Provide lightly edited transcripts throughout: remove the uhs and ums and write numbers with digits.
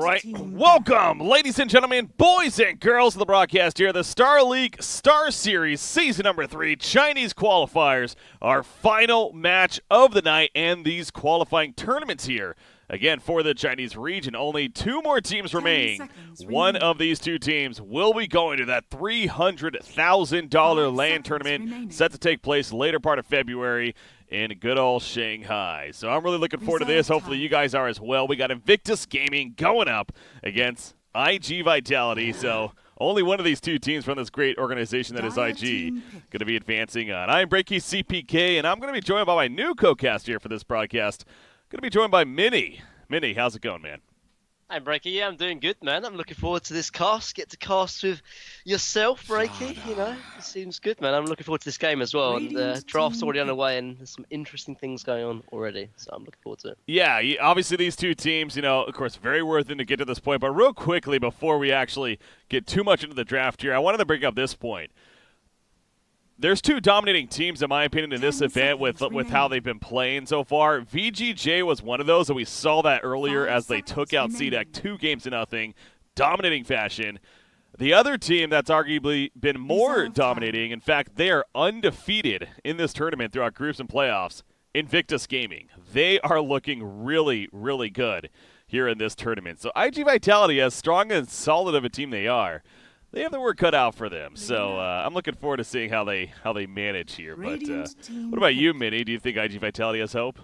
right, welcome, ladies and gentlemen, boys and girls of the broadcast here. The Star League Star Series Season number 3 Chinese qualifiers, our final match of the night and these qualifying tournaments here. Again, for the Chinese region, only 2 more teams remain. One of these 2 teams will be going to that $300,000 LAN tournament set to take place later part of February in good old Shanghai. So I'm really looking forward to this. Hopefully you guys are as well. We got Invictus Gaming going up against ig.Vitality. So only one of these 2 teams from this great organization that is IG going to be advancing on. I'm Breaky CPK, and I'm going to be joined by my new co-cast here for this broadcast. Going to be joined by Minnie. Minnie, how's it going, man? Hi, Breaky. Yeah, I'm doing good, man. I'm looking forward to this cast. Get to cast with yourself, Breaky. You know, it seems good, man. I'm looking forward to this game as well. And the draft's already underway, and there's some interesting things going on already. So I'm looking forward to it. Yeah, obviously these 2 teams, of course, very worth it to get to this point. But real quickly, before we actually get too much into the draft here, I wanted to bring up this point. There's 2 dominating teams, in my opinion, in this event with how they've been playing so far. vg.j was one of those, and we saw that earlier as they took out CDEC 2-0, dominating fashion. The other team that's arguably been more dominating, in fact, they are undefeated in this tournament throughout groups and playoffs, Invictus Gaming. They are looking really, really good here in this tournament. So ig.Vitality, as strong and solid of a team they are, they have their work cut out for them, so I'm looking forward to seeing how they manage here. But what about you, Minnie? Do you think ig.Vitality has hope?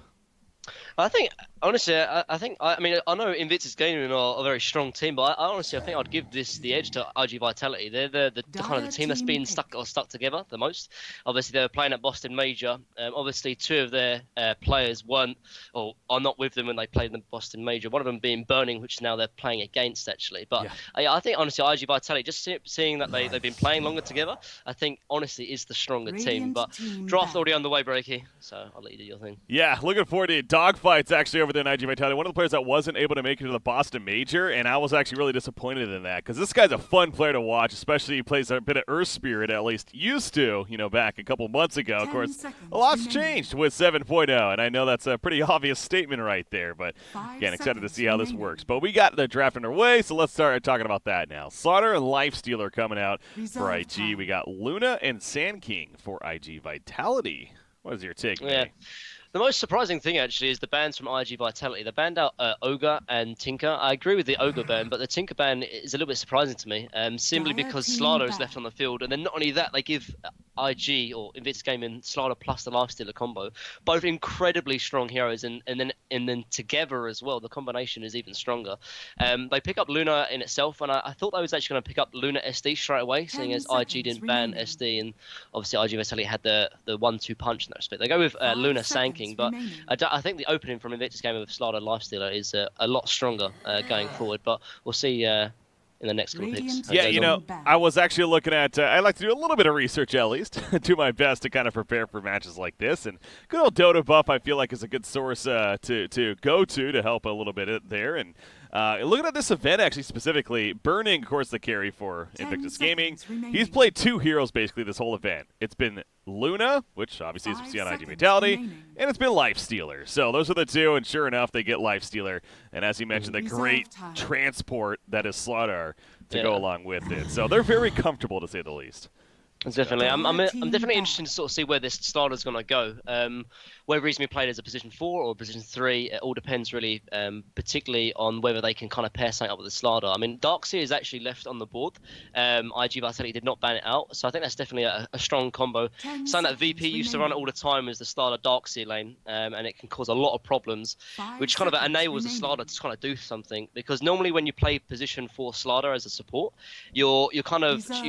I think, honestly, I mean, I know Invictus Gaming are a very strong team, but I honestly, I think I'd give the edge to ig.Vitality. They're the kind of the team that's been stuck together the most. Obviously, they were playing at Boston Major. Obviously, 2 of their players are not with them when they played in the Boston Major. One of them being Burning, which now they're playing against, actually. But yeah. I think, honestly, ig.Vitality, just seeing that they've been playing longer together, I think, honestly, is the stronger team. But draft already on the way, Breaky, so I'll let you do your thing. Yeah, looking forward to it. Dogfights actually over there in ig.Vitality. One of the players that wasn't able to make it to the Boston Major, and I was actually really disappointed in that because this guy's a fun player to watch, especially he plays a bit of Earth Spirit, at least used to, back a couple months ago. Of course, a lot's changed with 7.0, and I know that's a pretty obvious statement right there, but again, excited to see how this works. But we got the draft underway, so let's start talking about that now. Slaughter and Lifestealer coming out for IG. We got Luna and Sand King for ig.Vitality. What is your take, man? The most surprising thing, actually, is the bans from ig.Vitality. They banned out Ogre and Tinker. I agree with the Ogre ban, but the Tinker ban is a little bit surprising to me, simply because Slaughter is left on the field. And then not only that, they give IG, or Invictus Gaming, Slaughter plus the Lifestealer combo, both incredibly strong heroes, and then together as well, the combination is even stronger. They pick up Luna in itself, and I thought I was actually going to pick up Luna SD straight away, seeing as IG didn't ban SD, and obviously ig.Vitality had the 1-2 punch in that respect. They go with Luna Sand King, but I think the opening from Invictus Gaming with Slaughter Lifestealer is a lot stronger going forward, but we'll see in the next couple of picks. Yeah, I was actually looking at, I like to do a little bit of research at least, do my best to kind of prepare for matches like this, and good old Dota Buff I feel like is a good source to go to help a little bit there, and looking at this event actually specifically, Burning, of course, the carry for Invictus Gaming. He's played 2 heroes basically this whole event. It's been Luna, which obviously is on ig.Vitality, and it's been Lifestealer. So those are the 2, and sure enough, they get Lifestealer. And as you mentioned, the great transport that is Slaughter to go along with it. So they're very comfortable, to say the least. Definitely. I'm definitely interested to sort of see where this Slaughter's going to go. Whether he's going to be played as a position 4 or position 3, it all depends really, particularly on whether they can kind of pair something up with the Slaughter. I mean, Darkseer is actually left on the board. ig.Vitality did not ban it out, so I think that's definitely a strong combo. Something that VP used to run all the time is the Slaughter Darkseer lane, and it can cause a lot of problems, which kind of enables the Slaughter to kind of do something. Because normally when you play position 4 Slaughter as a support, you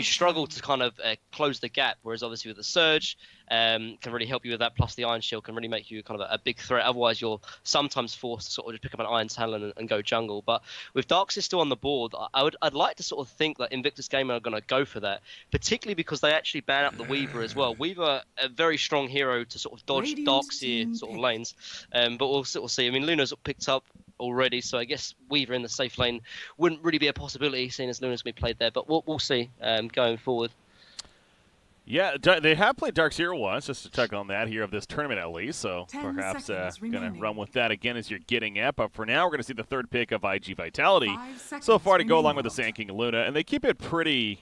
struggle to kind of close the gap, whereas obviously with the Surge can really help you with that, plus the Iron Shield can really make you kind of a big threat. Otherwise you're sometimes forced to sort of just pick up an Iron Talon and go jungle. But with Darkseer still on the board, I'd like to sort of think that Invictus Gaming are going to go for that, particularly because they actually ban up the Weaver as well. Weaver, a very strong hero to sort of dodge Darkseer sort of lanes, but we'll sort of see. I mean, Luna's picked up already, so I guess Weaver in the safe lane wouldn't really be a possibility, seeing as Luna's going to be played there, but we'll see going forward. Yeah, they have played Dark Zero once, just to check on that here of this tournament at least. So perhaps going to run with that again as you're getting up. But for now, we're going to see the third pick of ig.Vitality so far to go along with the Sand King Luna, and they keep it pretty,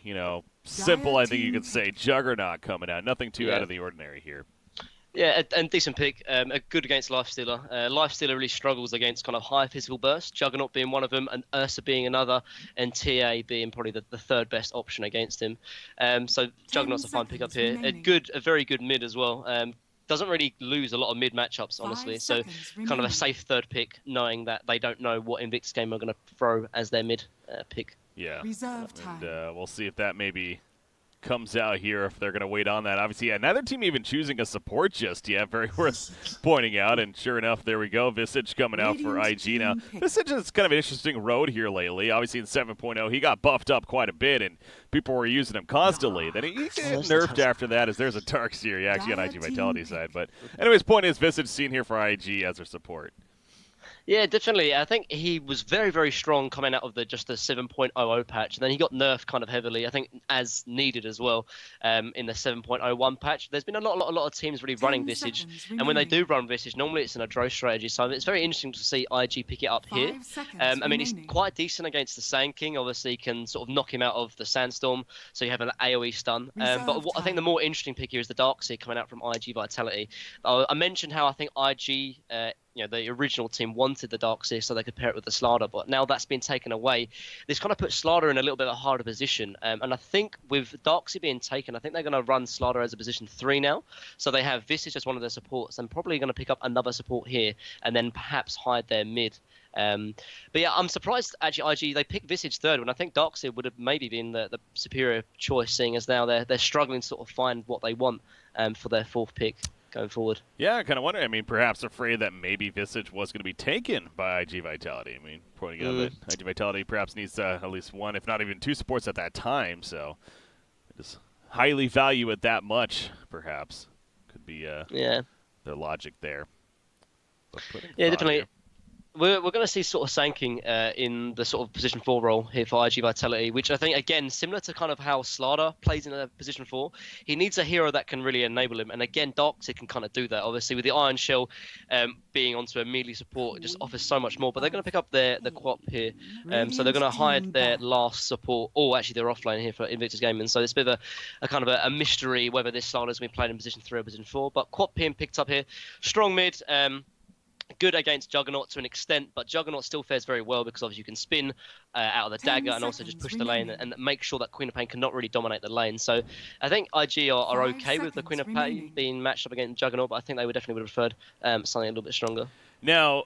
simple. I think you could say Juggernaut coming out, nothing too out of the ordinary here. Yeah, and decent pick. A good against Lifestealer. Lifestealer really struggles against kind of high physical burst. Juggernaut being one of them, and Ursa being another, and TA being probably the third best option against him. So Juggernaut's a fine pick up here. A very good mid as well. Doesn't really lose a lot of mid matchups, honestly. So kind of a safe third pick, knowing that they don't know what Invictus game are going to throw as their mid pick. Yeah, and we'll see if that maybe comes out here, if they're going to wait on that. Obviously, neither team even choosing a support just yet. Very worth pointing out. And sure enough, there we go. Visage coming out for IG. Now, Visage is kind of an interesting road here lately. Obviously, in 7.0, he got buffed up quite a bit, and people were using him constantly. Then he got nerfed after that, as there's a Dark Seer actually on ig.vitality side. But anyways, point is, Visage seen here for IG as their support. Yeah, definitely. I think he was very, very strong coming out of just the 7.00 patch. And then he got nerfed kind of heavily, I think, as needed as well, in the 7.01 patch. There's been a lot of teams really running Visage. And when they do run Visage, normally it's in a draw strategy. So it's very interesting to see IG pick it up here. I mean, he's quite decent against the Sand King. Obviously, he can sort of knock him out of the Sandstorm. So you have an AoE stun. But I think the more interesting pick here is the Darkseer coming out from IG Vitality. I mentioned how I think IG... the original team wanted the Darkseer so they could pair it with the Slardar, but now that's been taken away. This kind of puts Slardar in a little bit of a harder position. And I think with Darkseer being taken, I think they're going to run Slardar as a position 3 now. So they have Visage as one of their supports, and probably going to pick up another support here, and then perhaps hide their mid. But yeah, I'm surprised actually IG they picked Visage third when I think Darkseer would have maybe been the superior choice, seeing as now they're struggling to sort of find what they want for their fourth pick going forward. Yeah, I kind of wonder. I mean, perhaps afraid that maybe Visage was going to be taken by ig.Vitality. I mean, pointing out that ig.Vitality perhaps needs at least one, if not even 2 supports at that time. So, just highly value it that much, perhaps. Could be their logic there. Yeah, definitely. Here. We're going to see sort of Sand King in the sort of position 4 role here for ig.Vitality, which I think, again, similar to kind of how Slardar plays in a position 4. He needs a hero that can really enable him. And again, Darkseer can kind of do that. Obviously, with the Iron Shell being onto a melee support, it just offers so much more. But they're going to pick up the Quap here. So they're going to hide their last support. Oh, actually, they're offline here for Invictus Gaming. So it's a bit of a kind of a mystery whether this Slardar's been played in position 3 or position 4. But Quap being picked up here. Strong mid. Good against Juggernaut to an extent, but Juggernaut still fares very well because obviously you can spin out of the dagger and also just push the lane and make sure that Queen of Pain cannot really dominate the lane. So I think IG are okay with the Queen of Pain being matched up against Juggernaut, but I think they would definitely would have preferred something a little bit stronger. Now,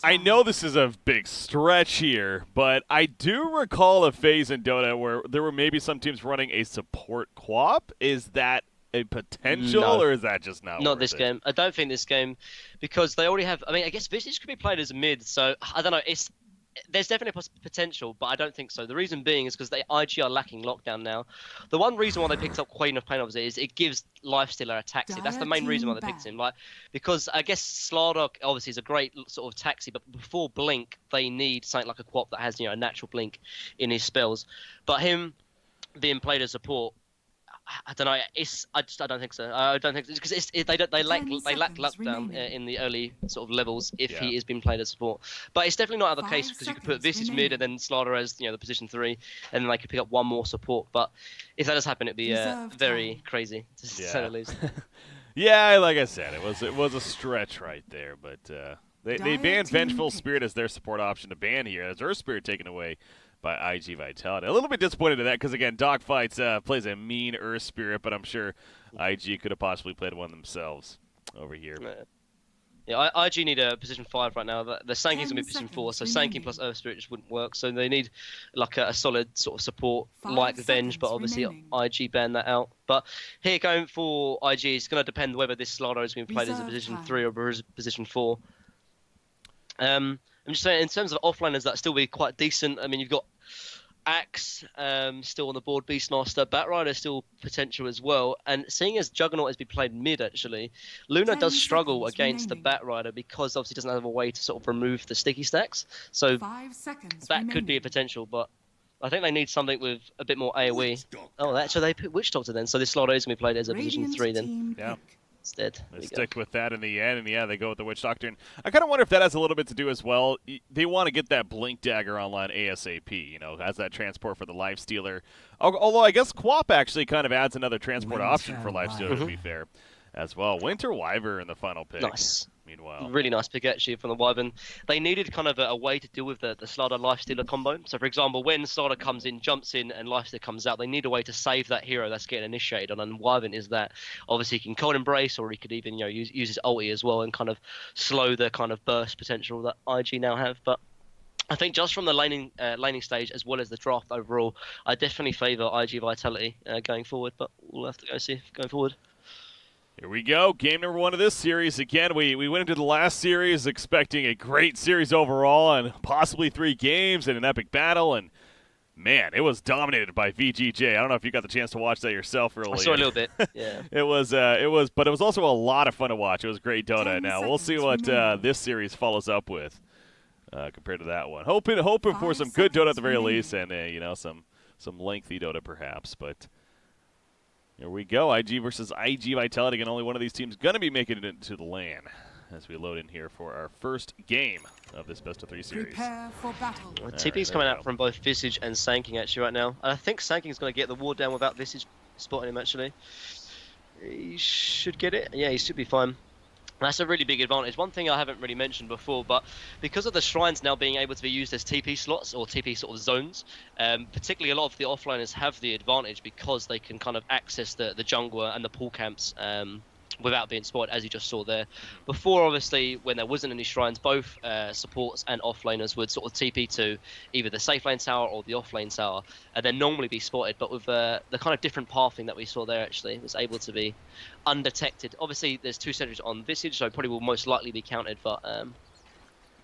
I know this is a big stretch here, but I do recall a phase in Dota where there were maybe some teams running a support Quap. Is that a potential, or is that just not this game? I don't think this game, because they already have. I mean, I guess Visage could be played as a mid, so I don't know. There's definitely potential, but I don't think so. The reason being is because they IG are lacking lockdown now. The one reason why they picked up Queen of Pain obviously is it gives Lifestealer a taxi. That's the main reason why they picked him. Because I guess Slardar obviously is a great sort of taxi, but before Blink they need something like a Quap that has a natural Blink in his spells. But him being played as support, I don't know. I don't think so. I don't think because they lack lockdown in the early sort of levels if he is being played as support. But it's definitely not out of the case because you could put Visage mid and then Slardar as the position 3, and then they could pick up one more support. But if that does happen, it'd be very crazy to say the least. Yeah, like I said, it was a stretch right there, but they banned Vengeful Spirit as their support option to ban here. As Earth Spirit taken away by ig.Vitality. A little bit disappointed in that because, again, Dogfights plays a mean Earth Spirit, but I'm sure IG could have possibly played one themselves over here. Yeah, IG need a position 5 right now. The Sand King's going to be position 4, so Sand King plus Earth Spirit just wouldn't work. So they need like a solid sort of support like Venge, but obviously IG banned that out. But here going for IG, it's going to depend whether this Slardar is being played as a position 3 or a position 4. I'm just saying, in terms of offliners, that still be quite decent. I mean, you've got Axe still on the board, Beastmaster, Batrider still potential as well. And seeing as Juggernaut has been played mid, actually, Luna does struggle against the Batrider because obviously doesn't have a way to sort of remove the sticky stacks. So that could be a potential, but I think they need something with a bit more AoE. Oh, actually they put Witch Doctor then, so this Slido is going to be played as a position 3 then. Yeah. Instead. They stick with that in the end, and yeah, they go with the Witch Doctor. And I kind of wonder if that has a little bit to do as well. They want to get that Blink Dagger online ASAP, you know, as that transport for the Lifestealer. Although I guess Quap actually kind of adds another transport option for Lifestealer, to be fair, as well. Winter Wyvern in the final pick. Nice. Meanwhile. Really nice pick actually from the Wyvern. They needed kind of a way to deal with the Slider Lifestealer combo. So for example, when Slider comes in, jumps in, and Lifestealer comes out, they need a way to save that hero that's getting initiated on. And Wyvern is that. Obviously, he can Cold Embrace, or he could even use his ulti as well and kind of slow the kind of burst potential that IG now have. But I think just from the laning stage as well as the draft overall, I definitely favour IG Vitality going forward. But we'll have to go see going forward. Here we go, game number 1 of this series. Again, we went into the last series expecting a great series overall and possibly 3 games and an epic battle, and man, it was dominated by vg.j. I don't know if you got the chance to watch that yourself earlier. I saw a little bit, yeah. But it was also a lot of fun to watch. It was great Dota. Now, we'll see what this series follows up with compared to that one. Hoping for some good Dota at the very least, and you know, some lengthy Dota perhaps, but here we go. IG versus IG Vitality. Again, only one of these teams going to be making it into the LAN as we load in here for our first game of this best-of-3 series. Prepare for battle. TP's coming out from both Visage and Sanking actually right now. I think Sanking's going to get the ward down without Visage spotting him actually. He should get it. Yeah, he should be fine. That's a really big advantage. One thing I haven't really mentioned before, but because of the shrines now being able to be used as TP slots or TP sort of zones, particularly a lot of the offliners have the advantage because they can kind of access the jungler and the pool camps without being spotted, as you just saw there. Before, obviously, when there wasn't any shrines, both supports and offlaners would sort of TP to either the safe lane tower or the off lane tower, and then normally be spotted. But with the kind of different pathing that we saw there, actually, it was able to be undetected. Obviously, there's 2 sentries on Visage, so probably will most likely be counted, but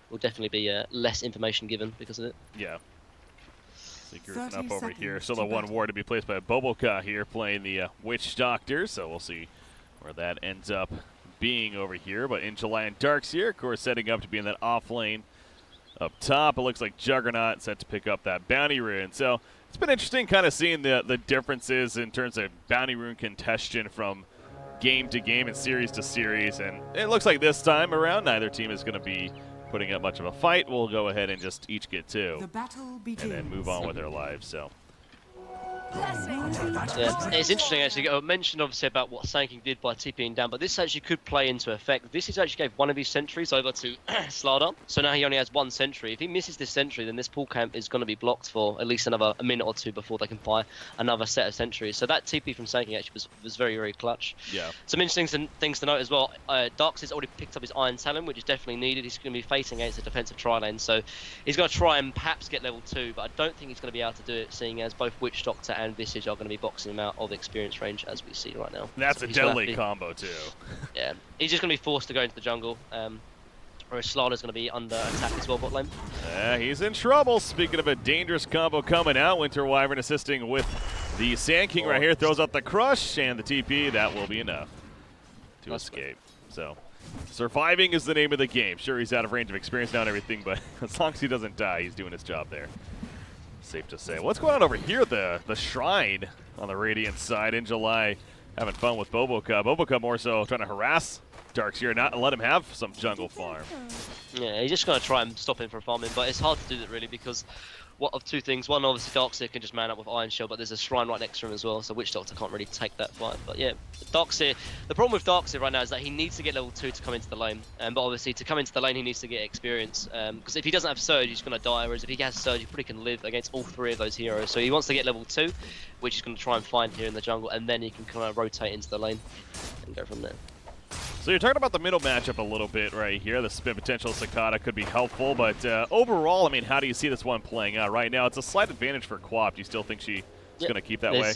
will definitely be less information given because of it. Yeah. Grouping up over here. Still the 1 ward to be placed by Boboka here playing the Witch Doctor, so we'll see where that ends up being over here. But in July and Darks here, of course, setting up to be in that off lane up top. It looks like Juggernaut set to pick up that bounty rune. So it's been interesting kind of seeing the differences in terms of bounty rune contention from game to game and series to series. And it looks like this time around, neither team is going to be putting up much of a fight. We'll go ahead and just each get 2 The battle begins. and then move on with their lives. So. Yeah, it's interesting actually. I mentioned obviously about what Sanking did by TPing down, but this actually could play into effect. This is actually gave one of his sentries over to Slardar, so now he only has 1 sentry. If he misses this sentry, then this pool camp is going to be blocked for at least a minute or 2 before they can buy another set of sentries. So that TP from Sanking actually was very, very clutch. Yeah. Some interesting things to note as well. Darks has already picked up his Iron Talon, which is definitely needed. He's going to be facing against a defensive tri-lane, so he's going to try and perhaps get level 2, but I don't think he's going to be able to do it, seeing as both Witch Doctor and Visage are going to be boxing him out of experience range as we see right now. That's so a deadly combo too. Yeah, he's just going to be forced to go into the jungle, whereas Slardar's going to be under attack as well bot lane. He's in trouble. Speaking of a dangerous combo coming out, Winter Wyvern assisting with the Sand King right here, throws out the crush and the TP. That will be enough to escape. So surviving is the name of the game. Sure, he's out of range of experience now and everything, but as long as he doesn't die, he's doing his job there. Safe to say. What's going on over here? The Shrine on the Radiant side in July, having fun with Boboka. Boboka more so trying to harass Darks here, not let him have some jungle farm. Yeah, he's just going to try and stop him from farming, but it's hard to do that really because what of 2 things. One, obviously Darkseer can just man up with Iron Shell, but there's a Shrine right next to him as well, so Witch Doctor can't really take that fight. But yeah, Darkseer, the problem with Darkseer right now is that he needs to get level 2 to come into the lane. But obviously to come into the lane he needs to get experience. Because if he doesn't have Surge, he's going to die, whereas if he has Surge, he probably can live against all 3 of those heroes. So he wants to get level 2, which he's going to try and find here in the jungle, and then he can kind of rotate into the lane and go from there. So you're talking about the middle matchup a little bit right here. The spin potential Sakata could be helpful, but overall, I mean, how do you see this one playing out? Right now, it's a slight advantage for Quap. Do you still think she's going to keep that way?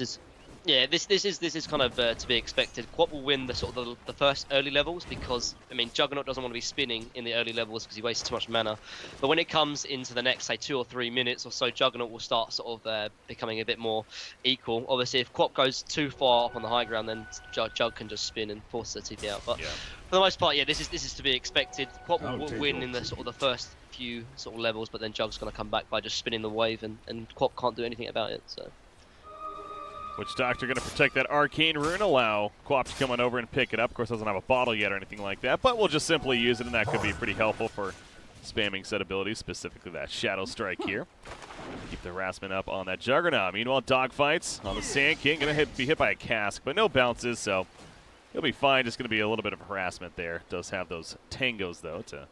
Yeah, this is kind of to be expected. Quap will win the sort of the first early levels because I mean Juggernaut doesn't want to be spinning in the early levels because he wastes too much mana. But when it comes into the next say 2 or 3 minutes or so, Juggernaut will start sort of becoming a bit more equal. Obviously, if Quap goes too far up on the high ground, then Jug can just spin and force the TP out. But Yeah. for the most part, yeah, this is to be expected. Quap will win in the sort of the first few sort of levels, but then Jug's going to come back by just spinning the wave, and Quap can't do anything about it. So. Witch Doctor going to protect that Arcane Rune, allow Quap to come on over and pick it up. Of course, doesn't have a bottle yet or anything like that, but we'll just simply use it, and that could be pretty helpful for spamming set abilities, specifically that Shadow Strike here. Keep the harassment up on that Juggernaut. Meanwhile, dogfights on the Sand King. Going to be hit by a cask, but no bounces, so he'll be fine. Just going to be a little bit of harassment there. Does have those tangos, though, to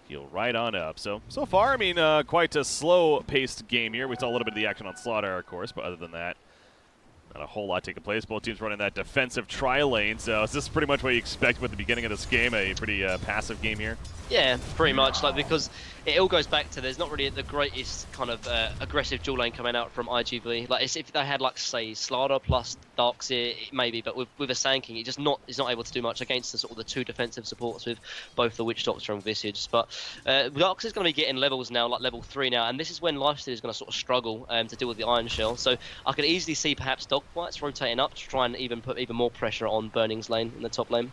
heal right on up. So far, I mean, quite a slow-paced game here. We saw a little bit of the action on Slaughter, of course, but other than that, not a whole lot taking place. Both teams running that defensive tri-lane, so is this pretty much what you expect with the beginning of this game, a pretty passive game here? Yeah, pretty much, like, because it all goes back to there's not really the greatest kind of aggressive dual lane coming out from iG.V. Like, it's, if they had, like, say, Slaughter plus Darkseer, maybe, but with a Sand King, he's not able to do much against the sort of the two defensive supports with both the Witch Doctor and Visage. But Darkseer's going to be getting levels now, like level 3 now, and this is when Lifesteal is going to sort of struggle to deal with the Iron Shell. So I could easily see perhaps Dogfights rotating up to try and even put even more pressure on Burning's lane in the top lane.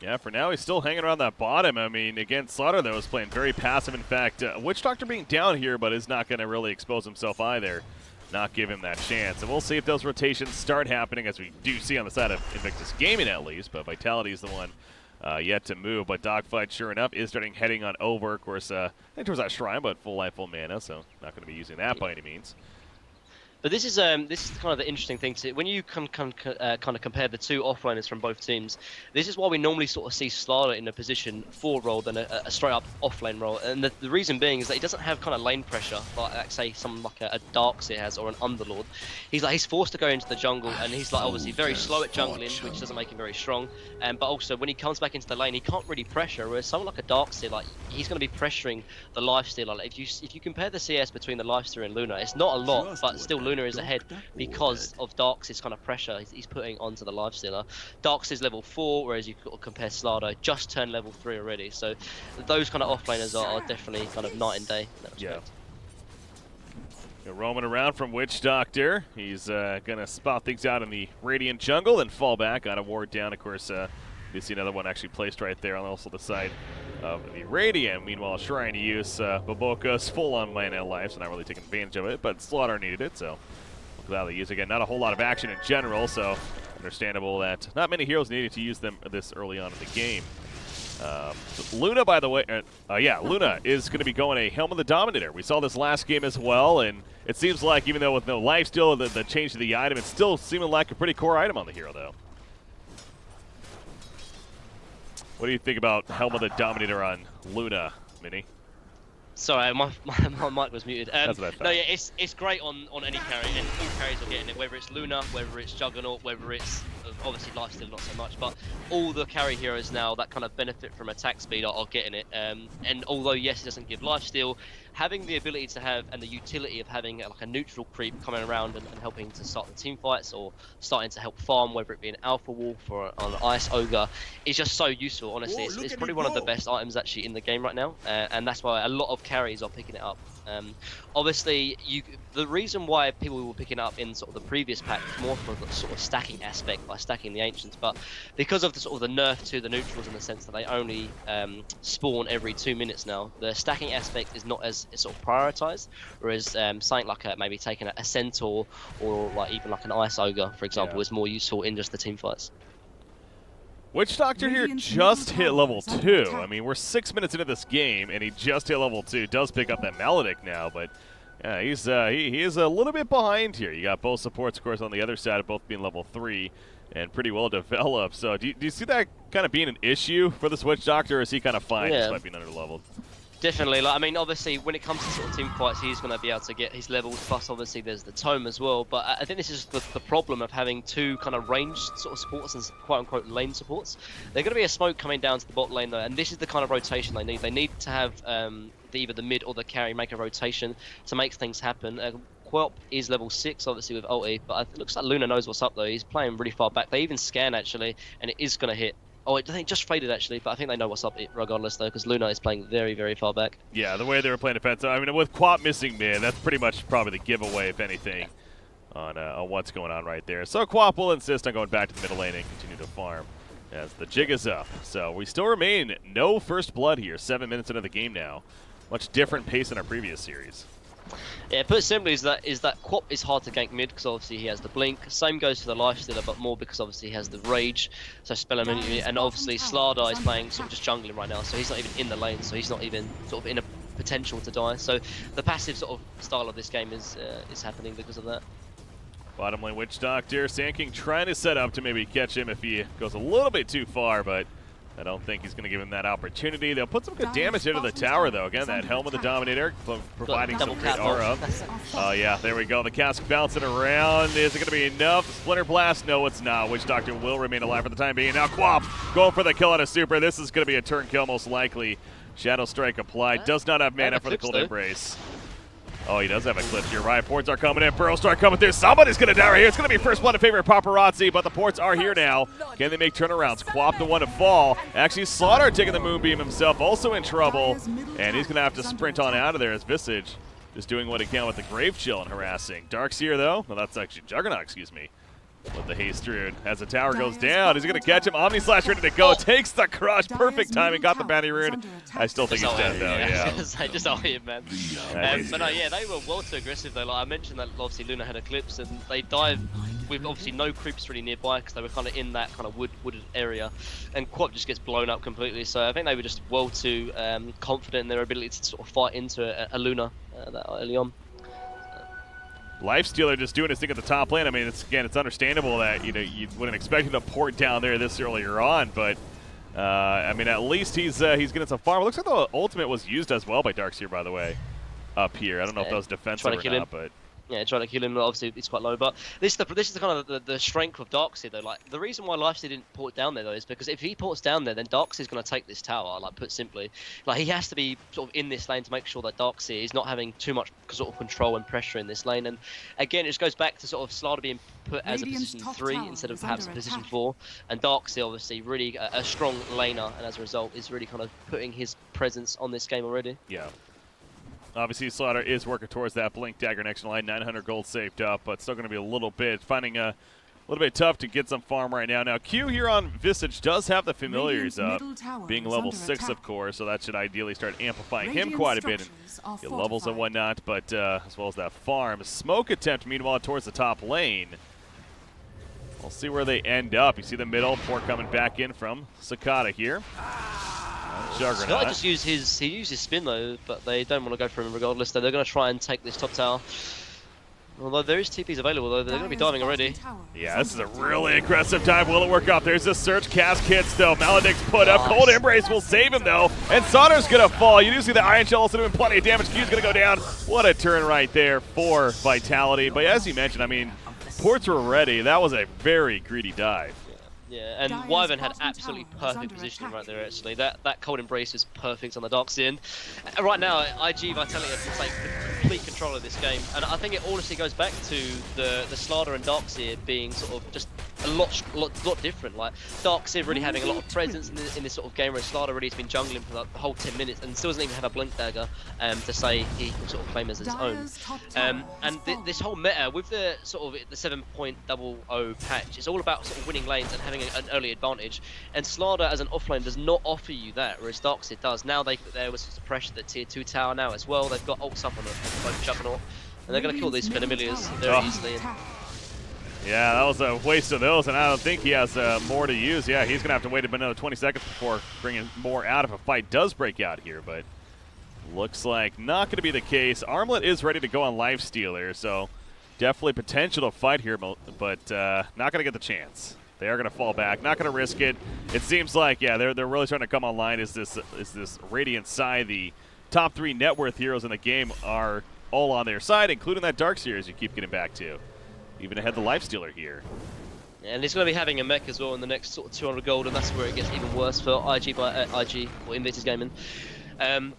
Yeah, for now, he's still hanging around that bottom. I mean, again, Slaughter, though, is playing very passive. In fact, Witch Doctor being down here, but is not going to really expose himself either. Not give him that chance. And we'll see if those rotations start happening, as we do see on the side of Invictus Gaming, at least. But Vitality is the one yet to move. But Dogfight, sure enough, is starting heading on over. Of course, I think towards that Shrine, but full life, full mana, so not going to be using that by any means. But this is kind of the interesting thing to when you kind of compare the two offliners from both teams. This is why we normally sort of see Slaughter in a position 4 role than a straight up offlane role, and the reason being is that he doesn't have kind of lane pressure like say someone like a Darkseer has or an Underlord. He's forced to go into the jungle, and he's like obviously very slow at jungling, which doesn't make him very strong. But also when he comes back into the lane, he can't really pressure. Whereas someone like a Darkseer, like he's going to be pressuring the lifesteal. Like if you compare the CS between the Lifesteal and Luna, it's not a lot, but still Luna is ahead because of Darkseer's kind of pressure he's putting onto the Lifestealer. Darkseer's level 4, whereas you compare Slaughter, just turned level 3 already. So those kind of offlaners are definitely kind of night and day in that respect. Yeah. Roaming around from Witch Doctor. He's going to spot things out in the Radiant jungle, then fall back on a ward down. Of course, you see another one actually placed right there on also the side of the Radiant. Meanwhile, Shrine use Baboka's full on mana life, so not really taking advantage of it, but Slaughter needed it, so we'll gladly use it. Again, not a whole lot of action in general, so understandable that not many heroes needed to use them this early on in the game. Luna, by the way, Luna is going to be going a Helm of the Dominator. We saw this last game as well, and it seems like even though with no life steal, the change to the item, it's still seeming like a pretty core item on the hero, though. What do you think about Helm of the Dominator on Luna, Minnie? Sorry, my mic was muted. That's what I thought. No, yeah, it's great on any carry, and all carries are getting it, whether it's Luna, whether it's Juggernaut, whether it's obviously Lifesteal not so much, but all the carry heroes now that kind of benefit from attack speed are getting it. And although yes, it doesn't give Lifesteal, having the ability to have and the utility of having like a neutral creep coming around and helping to start the team fights or starting to help farm, whether it be an Alpha Wolf or an Ice Ogre, is just so useful. Honestly, it's probably one of the best items actually in the game right now, and that's why a lot of carries are picking it up. Obviously, the reason why people were picking it up in sort of the previous pack was more from the sort of stacking aspect by stacking the Ancients, but because of the sort of the nerf to the neutrals in the sense that they only spawn every 2 minutes now, the stacking aspect is not as sort of prioritized, whereas something like maybe taking a Centaur or like even like an Ice Ogre, for example, is more useful in just the team fights. Witch Doctor here just hit level 2. I mean, we're 6 minutes into this game, and he just hit level 2. Does pick up that Maledict now, but yeah, he is a little bit behind here. You got both supports, of course, on the other side, both being level 3 and pretty well developed. So do you see that kind of being an issue for this Witch Doctor, or is he kind of fine despite being under-leveled? Definitely. Like, I mean, obviously, when it comes to sort of team fights, he's going to be able to get his levels. Plus, obviously, there's the tome as well. But I think this is the problem of having two kind of ranged sort of supports and quote-unquote lane supports. There's going to be a smoke coming down to the bot lane, though, and this is the kind of rotation they need. They need to have either the mid or the carry make a rotation to make things happen. Quelp is level 6, obviously, with ulti, but it looks like Luna knows what's up, though. He's playing really far back. They even scan, actually, and it is going to hit. Oh, I think it just faded, actually, but I think they know what's up regardless, though, because Luna is playing very, very far back. Yeah, the way they were playing defense, I mean, with Quap missing mid, that's pretty much probably the giveaway, if anything, on what's going on right there. So Quap will insist on going back to the middle lane and continue to farm as the jig is up. So we still remain no first blood here, 7 minutes into the game now. Much different pace than our previous series. Yeah, put simply is that Quap is hard to gank mid because obviously he has the blink. Same goes for the lifestealer, but more because obviously he has the rage. So spell immunity, and obviously Slardar is playing sort of just jungling right now, so he's not even in the lane, so he's not even sort of in a potential to die. So the passive sort of style of this game is happening because of that. Bottom lane Witch Doctor, Sand King trying to set up to maybe catch him if he goes a little bit too far, but I don't think he's going to give him that opportunity. They'll put some good damage into the tower, though. Again, that Helm of the Dominator providing some great aura. Yeah, there we go. The cask bouncing around. Is it going to be enough? Splinter Blast? No, it's not. Witch Doctor will remain alive for the time being. Now Quap going for the kill on a super. This is going to be a turn kill most likely. Shadow Strike applied. Does not have mana for the Cold Embrace. Oh, he does have a clip here. Riot ports are coming in. Pearl Strike coming through. Somebody's going to die right here. It's going to be first blood in favor of Paparazzi, but the ports are here now. Can they make turnarounds? Quap the one to fall. Actually, Slaughter taking the Moonbeam himself, also in trouble, and he's going to have to sprint on out of there as Visage is doing what he can with the Grave Chill and harassing. Darkseer, though, no, that's actually Juggernaut, excuse me. With the haste through as the tower goes down, he's going to catch him. Omni Slash ready to go. Takes the crush. Perfect timing. Got the bounty rune. I still think he's dead, though. Yeah. Just all him, man. But no, yeah, they were well too aggressive, though. Like I mentioned that obviously Luna had Eclipse, and they dive with obviously no creeps really nearby because they were kind of in that kind of wooded area, and Quap just gets blown up completely. So I think they were just well too confident in their ability to sort of fight into a Luna that early on. Lifestealer just doing his thing at the top lane. I mean, it's understandable that you wouldn't expect him to port down there this earlier on, but I mean, at least he's getting some farm. It looks like the ultimate was used as well by Darkseer, by the way, up here. I don't know if that was defensive or not, but. Yeah, trying to kill him. Obviously, it's quite low, but this is the kind of the strength of Darkseer, though. Like the reason why Lifestealer didn't port down there, though, is because if he ports down there, then Darkseer's going to take this tower. Like put simply, like he has to be sort of in this lane to make sure that Darkseer is not having too much sort of control and pressure in this lane. And again, it just goes back to sort of Slardar being put as a position 3 instead of perhaps a position 4, and Darkseer obviously really a strong laner, and as a result, is really kind of putting his presence on this game already. Yeah. Obviously, Slaughter is working towards that Blink Dagger next in line. 900 gold saved up, but still going to be a little bit, finding a little bit tough to get some farm right now. Now, Q here on Visage does have the Familiars up, being level 6, of course, so that should ideally start amplifying him quite a bit and get levels and whatnot, but as well as that farm. Smoke attempt, meanwhile, towards the top lane. We'll see where they end up. You see the middle port coming back in from Cicada here. Scott just used his spin though, but they don't want to go for him regardless. They're going to try and take this top tower. Although there is TPs available though, they're going to be diving already. Yeah, this is a really aggressive dive. Will it work out? There's a search. Cask hits though. Maledict's put up. Cold Embrace will save him though. And Sauter's going to fall. You do see the Iron Shell also doing plenty of damage. Q's going to go down. What a turn right there for Vitality. But as you mentioned, I mean, ports were ready. That was a very greedy dive. Yeah, and Wyvern had absolutely perfect positioning right there, actually. That Cold Embrace is perfect on the Darkseer. Right now, ig.Vitality have to take complete control of this game. And I think it honestly goes back to the Slardar and Darkseer being sort of just a lot different. Like, Darkseer really having a lot of presence in this sort of game, where Slardar really has been jungling for like the whole 10 minutes and still doesn't even have a Blink Dagger to say he can sort of claim as his own. And this whole meta, with the sort of the 7.00 patch, it's all about sort of winning lanes and having an early advantage, and Slardar as an offlane does not offer you that, whereas Darkseer does. Now there was some pressure the tier 2 tower now as well. They've got ults up on both Juggernaut, and they're going to kill these Familiars very easily. Yeah, that was a waste of those, and I don't think he has more to use. Yeah, he's going to have to wait another 20 seconds before bringing more out if a fight does break out here, but looks like not going to be the case. Armlet is ready to go on Lifestealer, so definitely potential to fight here, but not going to get the chance. They are going to fall back, not going to risk it. It seems like, yeah, they're really trying to come online. Is this Radiant side? The top 3 net worth heroes in the game are all on their side, including that Darkseer, as you keep getting back to. Even ahead the Lifestealer here. And he's going to be having a mech as well in the next sort of 200 gold, and that's where it gets even worse for IG or Invictus Gaming.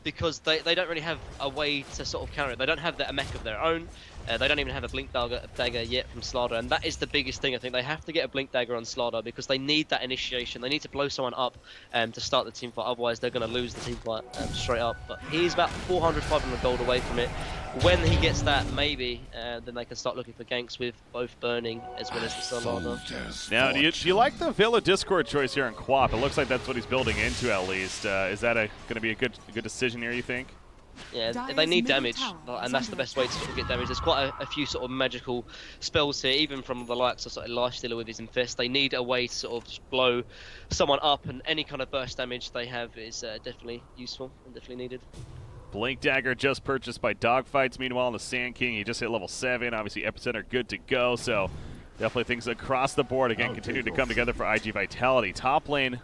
Because they don't really have a way to sort of counter it. They don't have a mech of their own. They don't even have a blink dagger yet from Slardar, and that is the biggest thing. I think they have to get a blink dagger on Slardar because they need that initiation. They need to blow someone up to start the team fight. Otherwise, they're going to lose the team fight straight up. But he's about 400, 500 gold away from it. When he gets that, maybe then they can start looking for ganks with both Burning as well as the Slardar. Now, do you like the Villa Discord choice here in Quap? It looks like that's what he's building into at least. Is that going to be a good decision here, you think? Yeah, they need damage, and that's the best way to sort of get damage. There's quite a few sort of magical spells here, even from the likes of sort of Lifestealer with his Infest. They need a way to sort of blow someone up, and any kind of burst damage they have is definitely useful and definitely needed. Blink Dagger just purchased by Dogfights. Meanwhile, on the Sand King, he just hit level 7. Obviously, Epicenter good to go, so definitely things across the board, again, continue to come together for ig.Vitality. Top lane,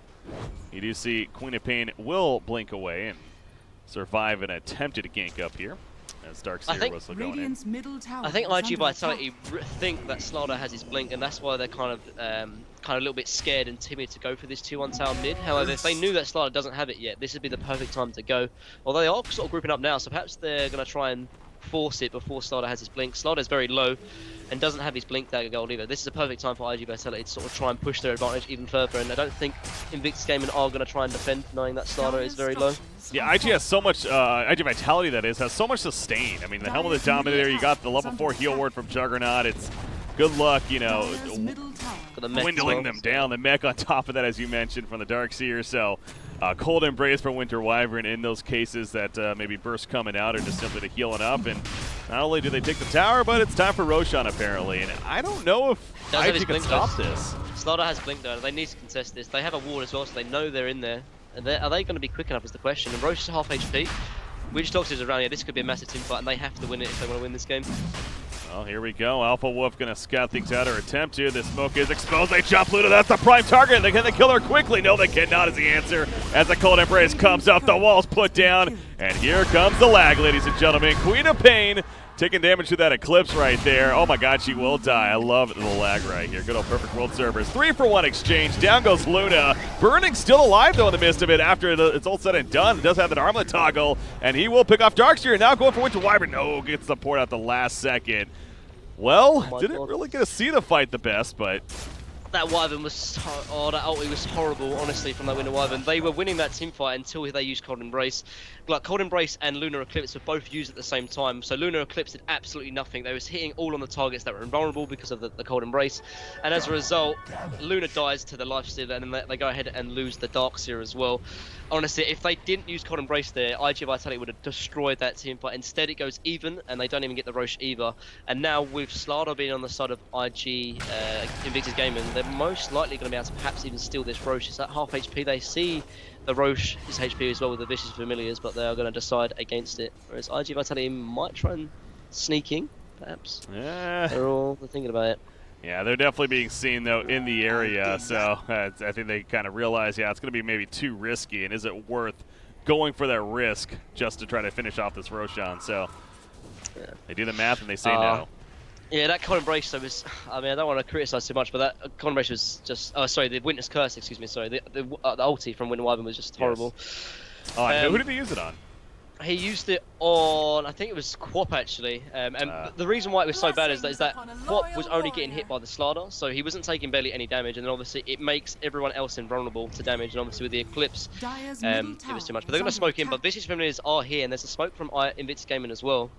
you do see Queen of Pain will blink away and survive an attempted gank up here, as Darkseer was going in. I think ig.Vitality think that Slardar has his blink, and that's why they're kind of a little bit scared and timid to go for this 2-1 tower mid. However, if they knew that Slardar doesn't have it yet, this would be the perfect time to go. Although they are sort of grouping up now, so perhaps they're going to try and force it before Slardar has his blink. Slardar is very low and doesn't have his blink dagger gold either. This is a perfect time for ig.Vitality to sort of try and push their advantage even further, and I don't think Invictus Gaming are going to try and defend, knowing that Slardar is very low. Yeah, IG has so much, ig.Vitality that is, has so much sustain. I mean, the Helm of the Dominator, you got the level 4 heal ward from Juggernaut. It's good luck, you know, dwindling them down. The mech on top of that, as you mentioned, from the Darkseer. So, Cold Embrace for Winter Wyvern in those cases that maybe burst coming out or just simply to healing up. And not only do they take the tower, but it's time for Roshan apparently. And I don't know if IG can stop this. Slardar has blink though. They need to contest this. They have a ward as well, so they know they're in there. Are they going to be quick enough is the question. And Roche is half HP. Witch Doctor is around here. This could be a massive team fight, and they have to win it if they want to win this game. Well, here we go. Alpha Wolf going to scout things out or attempt to. The smoke is exposed. They jump Luna. That's the prime target. Can they kill her quickly? No, they cannot is the answer. As the Cold Embrace comes up, the wall's put down. And here comes the lag, ladies and gentlemen. Queen of Pain taking damage to that Eclipse right there. Oh my god, she will die. I love the lag right here. Good old Perfect World Servers. 3-for-1 exchange. Down goes Luna. Burning still alive though in the midst of it after it's all said and done. It does have that armlet toggle, and he will pick off Darkseer. Now going for Winter Wyvern. No, gets the port out the last second. Well, didn't really get to see the fight the best, but that Wyvern was that ulti was horrible, honestly, from that Winter Wyvern. They were winning that team fight until they used Cold Embrace. Like, Cold Embrace and Lunar Eclipse were both used at the same time, so Lunar Eclipse did absolutely nothing. They was hitting all on the targets that were invulnerable because of the Cold Embrace, and as a result, Luna dies to the Lifestealer, and then they go ahead and lose the Darkseer as well. Honestly, if they didn't use Cold Embrace there, ig.Vitality would have destroyed that team fight. Instead, it goes even, and they don't even get the Roche either. And now, with Slardar being on the side of IG Invictus Gaming, they're most likely going to be able to perhaps even steal this Roche. It's at half HP. They see the Roche is HP as well with the Vicious Familiars, but they are going to decide against it. Whereas ig.Vitality might try and sneak in, perhaps. Yeah. They're thinking about it. Yeah, they're definitely being seen, though, in the area, so I think they kind of realize, yeah, it's going to be maybe too risky, and is it worth going for that risk just to try to finish off this Roshan? So they do the math, and they say no. Yeah, that Cold Embrace, though, was, I mean, I don't want to criticize too much, but that Cold Embrace was just, the Witness Curse, excuse me, sorry, the ulti from Winter Wyvern was just horrible. Yes. Oh, who did he use it on? He used it on, I think it was Quap actually, and the reason why it was so bad is that Quap was only getting hit by the Slardar, so he wasn't taking barely any damage, and then obviously it makes everyone else invulnerable to damage, and obviously with the Eclipse, it was too much. But they're going to smoke in, but Vicious Familiars are here, and there's a smoke from Invictus Gaming as well.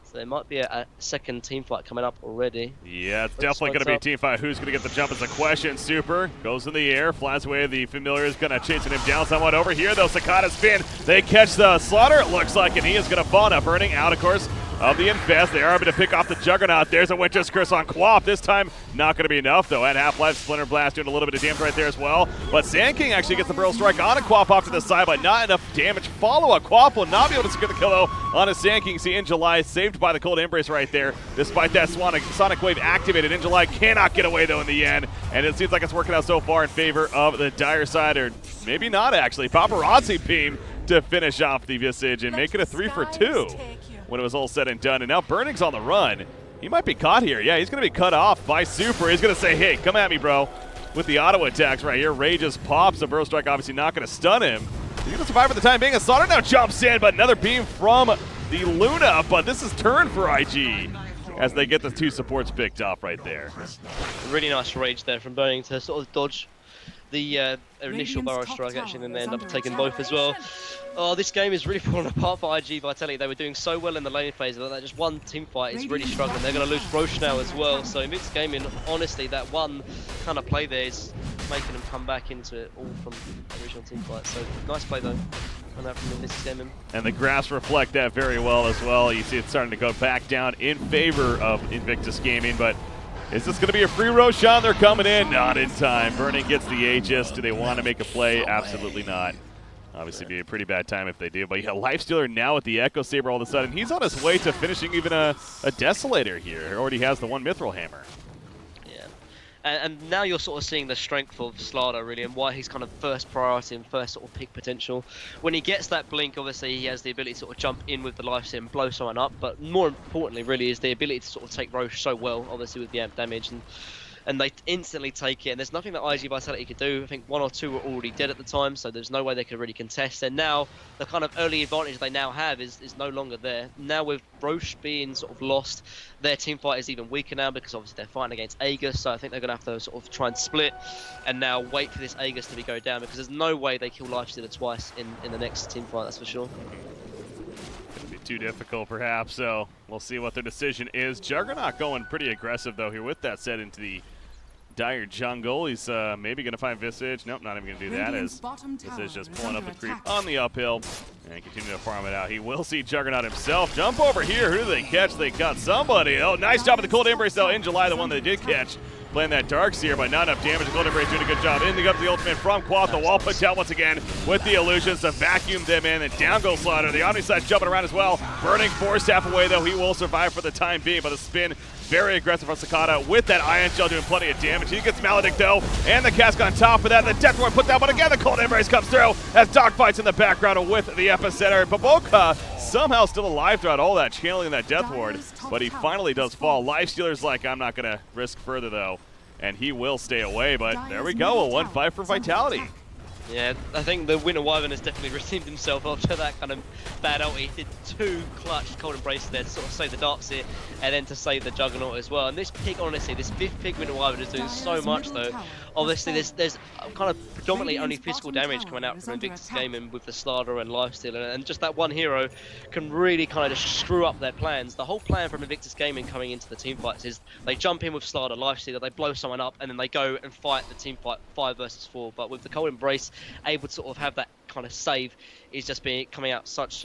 So there might be a second team fight coming up already. Yeah, it's definitely going to be a team fight. Who's going to get the jump is the question. Super goes in the air, flies away. The Familiar is going to chasing him down somewhat. Over here, though, Sakata spin. They catch the Slaughter, it looks like, and he is going to fall now. Burning out, of course, of the Infest. They are able to pick off the Juggernaut. There's a Winter's Curse on Quap. This time, not going to be enough, though. At Half-Life, Splinter Blast doing a little bit of damage right there as well. But Sand King actually gets the Barrel Strike on a Quap off to the side, but not enough damage. Follow-up. Quap will not be able to secure the kill, though, on a Sand King. See, InJuly saved by the Cold Embrace right there, despite that Sonic Wave activated. InJuly cannot get away, though, in the end. And it seems like it's working out so far in favor of the dire side, or maybe not, actually. Paparazzi beam to finish off the Visage and make it a 3-for-2. When it was all said and done. And now Burning's on the run. He might be caught here. Yeah, he's going to be cut off by Super. He's going to say, hey, come at me, bro. With the auto attacks right here. Ray just pops. The Burrow Strike obviously not going to stun him. He's going to survive for the time being. Slaughter now jumps in, but another beam from the Luna. But this is turn for IG. as they get the 2 supports picked off right there. Really nice rage there from Burning to sort of dodge the initial Burrow strike actually, and then they end up taking both as well. Oh, this game is really falling apart for ig.Vitality. They were doing so well in the lane phase that just one team fight is really struggling. They're going to lose Roche now as well. So Invictus Gaming, honestly, that one kind of play there is making them come back into it all from the original team fight. So nice play though. On that from Invictus Gaming. And the graphs reflect that very well as well. You see it starting to go back down in favor of Invictus Gaming, but is this going to be a free Roshan? They're coming in. Not in time. Burning gets the Aegis. Do they want to make a play? Absolutely not. Obviously be a pretty bad time if they do. But yeah, Lifestealer now with the Echo Saber all of a sudden. He's on his way to finishing even a Desolator here. He already has the 1 Mithril Hammer. And now you're sort of seeing the strength of Slada really, and why he's kind of first priority and first sort of peak potential. When he gets that blink, obviously he has the ability to sort of jump in with the lifesteal and blow someone up, but more importantly really is the ability to sort of take Roche so well, obviously with the amp damage, and they instantly take it, and there's nothing that ig.Vitality could do. I think 1 or 2 were already dead at the time, so there's no way they could really contest. And now the kind of early advantage they now have is no longer there. Now with Roche being sort of lost, their team fight is even weaker now because obviously they're fighting against Aegis, so I think they're going to have to sort of try and split and now wait for this Aegis to go down, because there's no way they kill Lifestealer twice in the next team fight, that's for sure. It'll be too difficult perhaps, so we'll see what their decision is. Juggernaut going pretty aggressive though here with that set into the Dire jungle. He's maybe going to find Visage. Nope, not even going to do that, as Visage just pulling up the creep on the uphill and continue to farm it out. He will see Juggernaut himself jump over here. Who do they catch? They got somebody. Oh, nice job at the Cold Embrace though in July, the one they did catch. Playing that Darkseer, but not enough damage. The Cold Embrace doing a good job. Ending up the ultimate from Quath. The wall put down once again with the illusions to vacuum them in. And down goes Slaughter. The Omni-Side's jumping around as well. Burning force half away though. He will survive for the time being, but the spin very aggressive from Sakata with that Ion Shell doing plenty of damage. He gets Maledict though, and the cask on top of that. The Death Ward put down, but again the Cold Embrace comes through as dogfights in the background with the Epicenter. Baboka somehow still alive throughout all that, channeling that Death Ward, but he finally does fall. Lifestealer's like, I'm not going to risk further though, and he will stay away, but there we go, a 1-5 for Vitality. Yeah, I think the Winter Wyvern has definitely redeemed himself after that kind of bad ult. He did 2 clutch Cold Embraces there to sort of save the Darkseer and then to save the Juggernaut as well. And this pick, honestly, this 5th pick Winter Wyvern is doing so much though. Obviously, there's kind of predominantly only physical damage coming out from Invictus Gaming with the Slaughter and Lifestealer, and just that one hero can really kind of just screw up their plans. The whole plan from Invictus Gaming coming into the team fights is they jump in with Slaughter, Lifestealer, they blow someone up, and then they go and fight the team fight 5 versus 4. But with the Cold Embrace able to sort of have that kind of save is just coming out such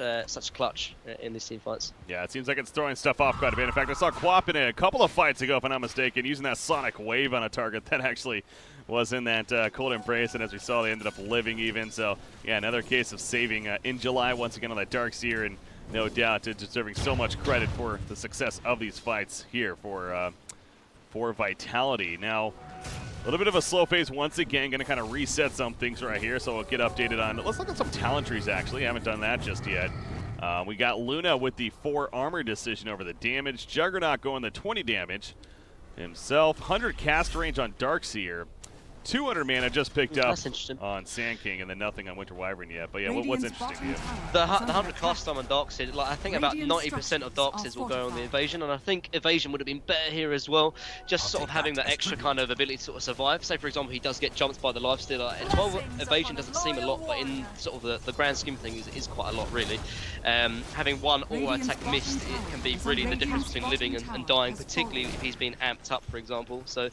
clutch in these team fights. Yeah, it seems like it's throwing stuff off quite a bit. In fact, I saw Quap in a couple of fights ago, if I'm not mistaken, using that Sonic Wave on a target that actually was in that Cold Embrace, and as we saw, they ended up living even. So, yeah, another case of saving in July once again on that Darkseer, and no doubt deserving so much credit for the success of these fights here for Vitality. Now, a little bit of a slow phase once again, going to kind of reset some things right here, so we'll get updated on. Let's look at some talent trees, actually. Haven't done that just yet. We got Luna with the 4 armor decision over the damage. Juggernaut going the 20 damage himself. 100 cast range on Darkseer. 200 mana just picked up on Sand King, and then nothing on Winter Wyvern yet. But yeah, what's interesting to you? The 100 cast time on Darkseid, like I think about 90% of Darkseid will go on the evasion, and I think evasion would have been better here as well. Just sort of having that extra kind of ability to sort of survive. Say for example, he does get jumped by the Lifestealer. 12 evasion doesn't seem a lot, but in sort of the grand scheme of things, is quite a lot really. Having 1 auto attack missed, it can be really the difference between living and dying, particularly if he's been amped up, for example. So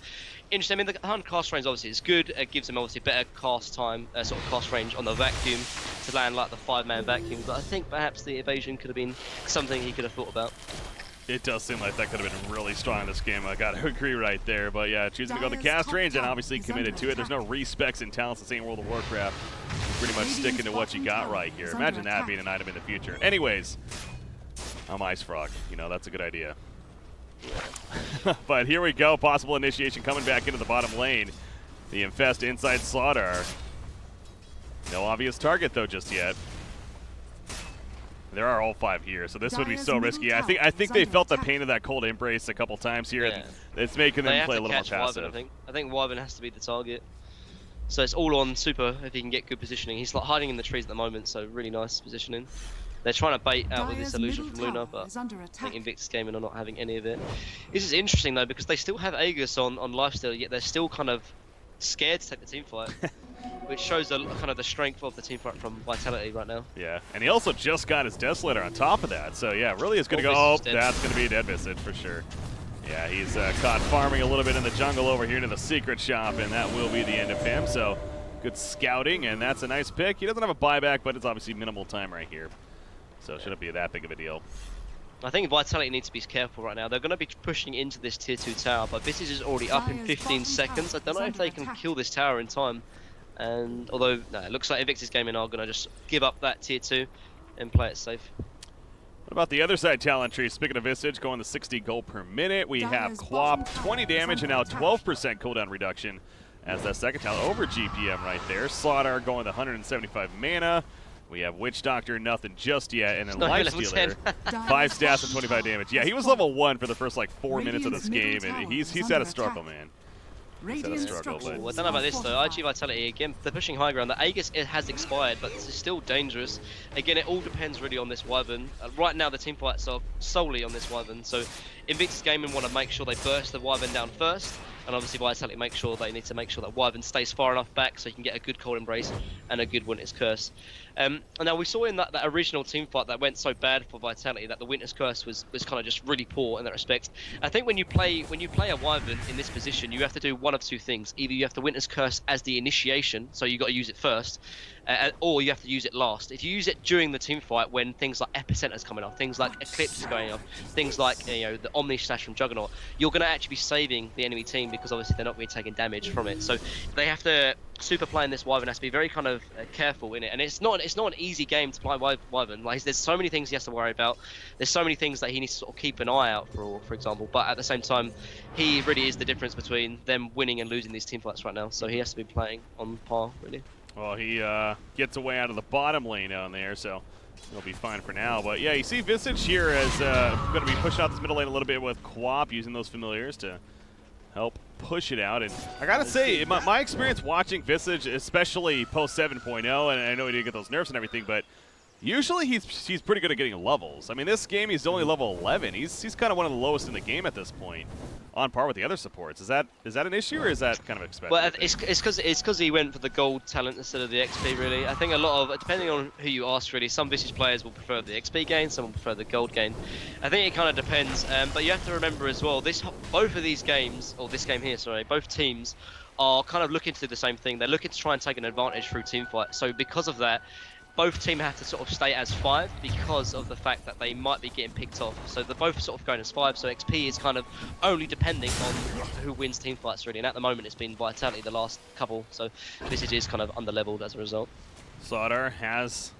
interesting. I mean, the 100 cast range obviously is good. It gives him obviously better cast time, sort of cast range on the vacuum to land like the 5-man vacuum. But I think perhaps the evasion could have been something he could have thought about. It does seem like that could have been really strong in this game. I got to agree right there. But yeah, choosing to go the cast range and obviously committed to it. There's no respecs and talents the same World of Warcraft. You're pretty much sticking to what you got right here. Imagine that being an item in the future. Anyways, I'm Ice Frog. You know, that's a good idea. But here we go. Possible initiation coming back into the bottom lane. The Infest inside Slaughter. No obvious target though just yet. There are all 5 here, so this would be so risky. I think they felt the pain of that Cold Embrace a couple times here, and it's making them play a little more passive. Wyvern, I think Wyvern has to be the target. So it's all on Super if he can get good positioning. He's like hiding in the trees at the moment, so really nice positioning. They're trying to bait out with this illusion from Luna, but I think Invictus Gaming are not having any of it. This is interesting though, because they still have Aegis on lifesteal, yet they're still kind of scared to take the team fight. Which shows kind of the strength of the team fight from Vitality right now. Yeah, and he also just got his Desolator on top of that, so yeah, really is going to go, oh, that's going to be a dead Visage for sure. Yeah, he's caught farming a little bit in the jungle over here to the secret shop, and that will be the end of him, so good scouting, and that's a nice pick. He doesn't have a buyback, but it's obviously minimal time right here, so it shouldn't be that big of a deal. I think Vitality needs to be careful right now. They're going to be pushing into this tier 2 tower, but Visage is already up in 15 seconds. I don't know if they can kill this tower in time. And although no, it looks like Invictus Gaming are going to just give up that tier 2 and play it safe. What about the other side talent tree? Speaking of Visage, going to 60 gold per minute. We have Quap, 20 damage and now 12% cooldown reduction as that second talent over GPM right there. Slaughter going to 175 mana. We have Witch Doctor, nothing just yet, and then Lifestealer, 5 stats and 25 damage. Yeah, he was level 1 for the first like 4 minutes of this game, and he's had a struggle, man. He's had a struggle, but... I don't know about this though. IG Vitality again, they're pushing high ground. The Aegis it has expired, but this is still dangerous. Again, it all depends really on this Wyvern. Right now, the team fights are solely on this Wyvern, so Invictus Gaming want to make sure they burst the Wyvern down first. And obviously Vitality they need to make sure that Wyvern stays far enough back so you can get a good Cold Embrace and a good Winter's Curse. And now we saw in that original team fight that went so bad for Vitality that the Winter's Curse was kind of just really poor in that respect. I think when you play a Wyvern in this position, you have to do one of two things. Either you have to Winter's Curse as the initiation, so you got to use it first, or you have to use it last. If you use it during the team fight when things like Epicenter's coming off, things like Eclipse is going off, things like the Omni Slash from Juggernaut, you're going to actually be saving the enemy team because obviously they're not really taking damage from it. So they have to super playing this Wyvern has to be very kind of careful in it, and it's not an easy game to play Wyvern. Like there's so many things he has to worry about. There's so many things that he needs to sort of keep an eye out for example. But at the same time, he really is the difference between them winning and losing these team fights right now. So he has to be playing on par really. Well, he gets away out of the bottom lane down there, so he'll be fine for now. But yeah, you see Visage here is going to be pushing out this middle lane a little bit with Quap, using those familiars to help push it out. And I gotta say, in my experience watching Visage, especially post 7.0, and I know he didn't get those nerfs and everything, but usually he's pretty good at getting levels. I mean, this game he's only level 11. He's kind of one of the lowest in the game at this point, on par with the other supports. Is that an issue, or is that kind of expected? Well, it's because he went for the gold talent instead of the XP. Really, I think a lot of, depending on who you ask, really, some Visage players will prefer the XP gain, some will prefer the gold gain. I think it kind of depends. But you have to remember as well, both of these games, or this game here, sorry, both teams are kind of looking to do the same thing. They're looking to try and take an advantage through team fight. So because of that, both teams have to sort of stay as 5 because of the fact that they might be getting picked off. So they're both sort of going as 5, so XP is kind of only depending on who wins team fights really. And at the moment it's been Vitality the last couple, so Visage is kind of under-leveled as a result. Slaughter has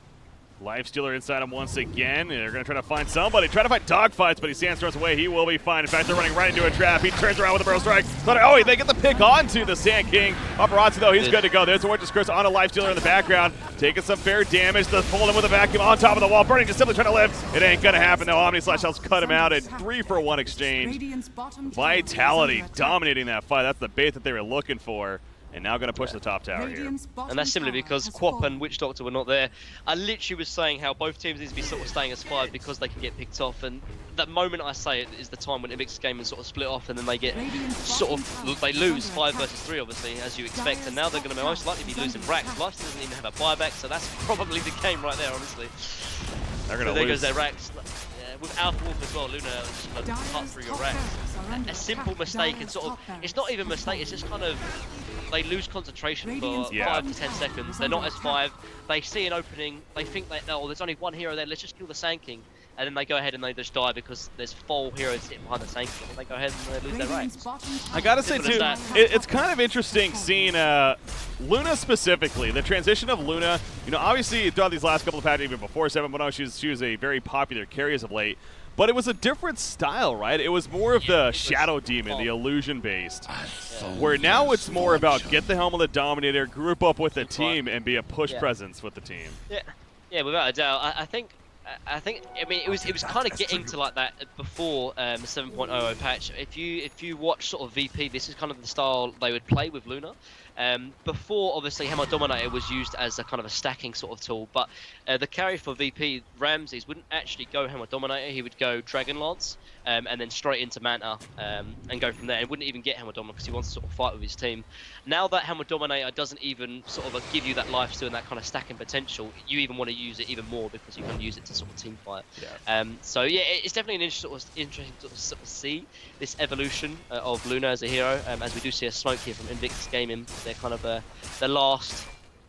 Lifestealer inside him once again. They're going to try to find somebody. Try to find dogfights, but he sandstorms away. He will be fine. In fact, they're running right into a trap. He turns around with a Burrow Strike. Oh, they get the pick onto the Sand King. Paparazzi, though, he's good to go. There's the Winter's Curse on a Lifestealer in the background. Taking some fair damage. The pull him with a vacuum on top of the wall. Burning just simply trying to live. It ain't going to happen, though. Omni Slash helps cut him out at 3-for-1 exchange. Vitality dominating that fight. That's the bait that they were looking for. And now going to push the top tower here. And that's simply because Quap and Witch Doctor were not there. I literally was saying how both teams need to be sort of staying as 5 because they can get picked off. And that moment I say it is the time when Invictus Gaming sort of split off and then they get they lose 5 versus 3 obviously, as you expect. And now they're going to most likely be losing Rax. Life doesn't even have a buyback, so that's probably the game right there, honestly. They're going to lose. There goes their Rax. With Alpha Wolf as well, Luna just kind of cut through your Rax. A simple mistake and sort of, it's not even a mistake, it's just kind of, they lose concentration for 5 to 10 seconds. They're not as 5. They see an opening. They think that, oh, there's only one hero there. Let's just kill the Sand King. And then they go ahead and they just die because there's 4 heroes sitting behind the Sand King. And they go ahead and they lose their ranks. I gotta say too, it's kind of interesting seeing Luna specifically. The transition of Luna. You know, obviously throughout these last couple of patches, even before 7.0, she was a very popular carry as of late. But it was a different style, right? It was more of the Shadow Demon, the illusion-based. Where now it's more about get the helm of the Dominator, group up with the team, and be a push presence with the team. Yeah, without a doubt. I think. I mean, it was kind of getting to like that before the 7.0 patch. If you watch sort of VP, this is kind of the style they would play with Luna. Before, obviously, Hammer Dominator was used as a kind of a stacking sort of tool, but the carry for VP, Ramses, wouldn't actually go Hammer Dominator. He would go Dragon Lance and then straight into Manta and go from there. And wouldn't even get Hammer Dominator because he wants to sort of fight with his team. Now that Hammer Dominator doesn't even sort of give you that lifesteal and that kind of stacking potential, you even want to use it even more because you can use it to sort of team fight. Yeah. So yeah, it's definitely an interesting sort of see this evolution of Luna as a hero, as we do see a smoke here from Invictus Gaming. They're kind of the last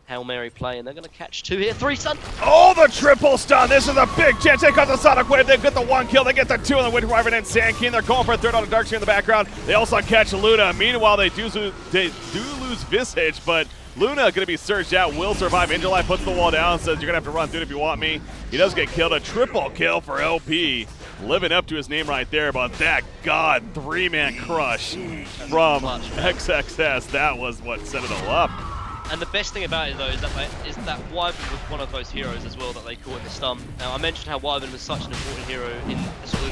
Hail Mary play, and they're going to catch 2 here. 3 stun. Oh, the triple stun. This is a big chance. They got the Sonic Wave. They get the 1 kill. They get the 2 on the Wind Wyvern and Sand King. They're going for a third on the Darkseer in the background. They also catch Luna. Meanwhile, they do lose Visage, but Luna going to be surged out, will survive. Angelai puts the wall down, says you're going to have to run through it if you want me. He does get killed. A triple kill for LP. Living up to his name right there, but that god 3-man crush from XXS, that was what set it all up. And the best thing about it, though, is that Wyvern was one of those heroes as well that they caught in the stun. Now, I mentioned how Wyvern was such an important hero in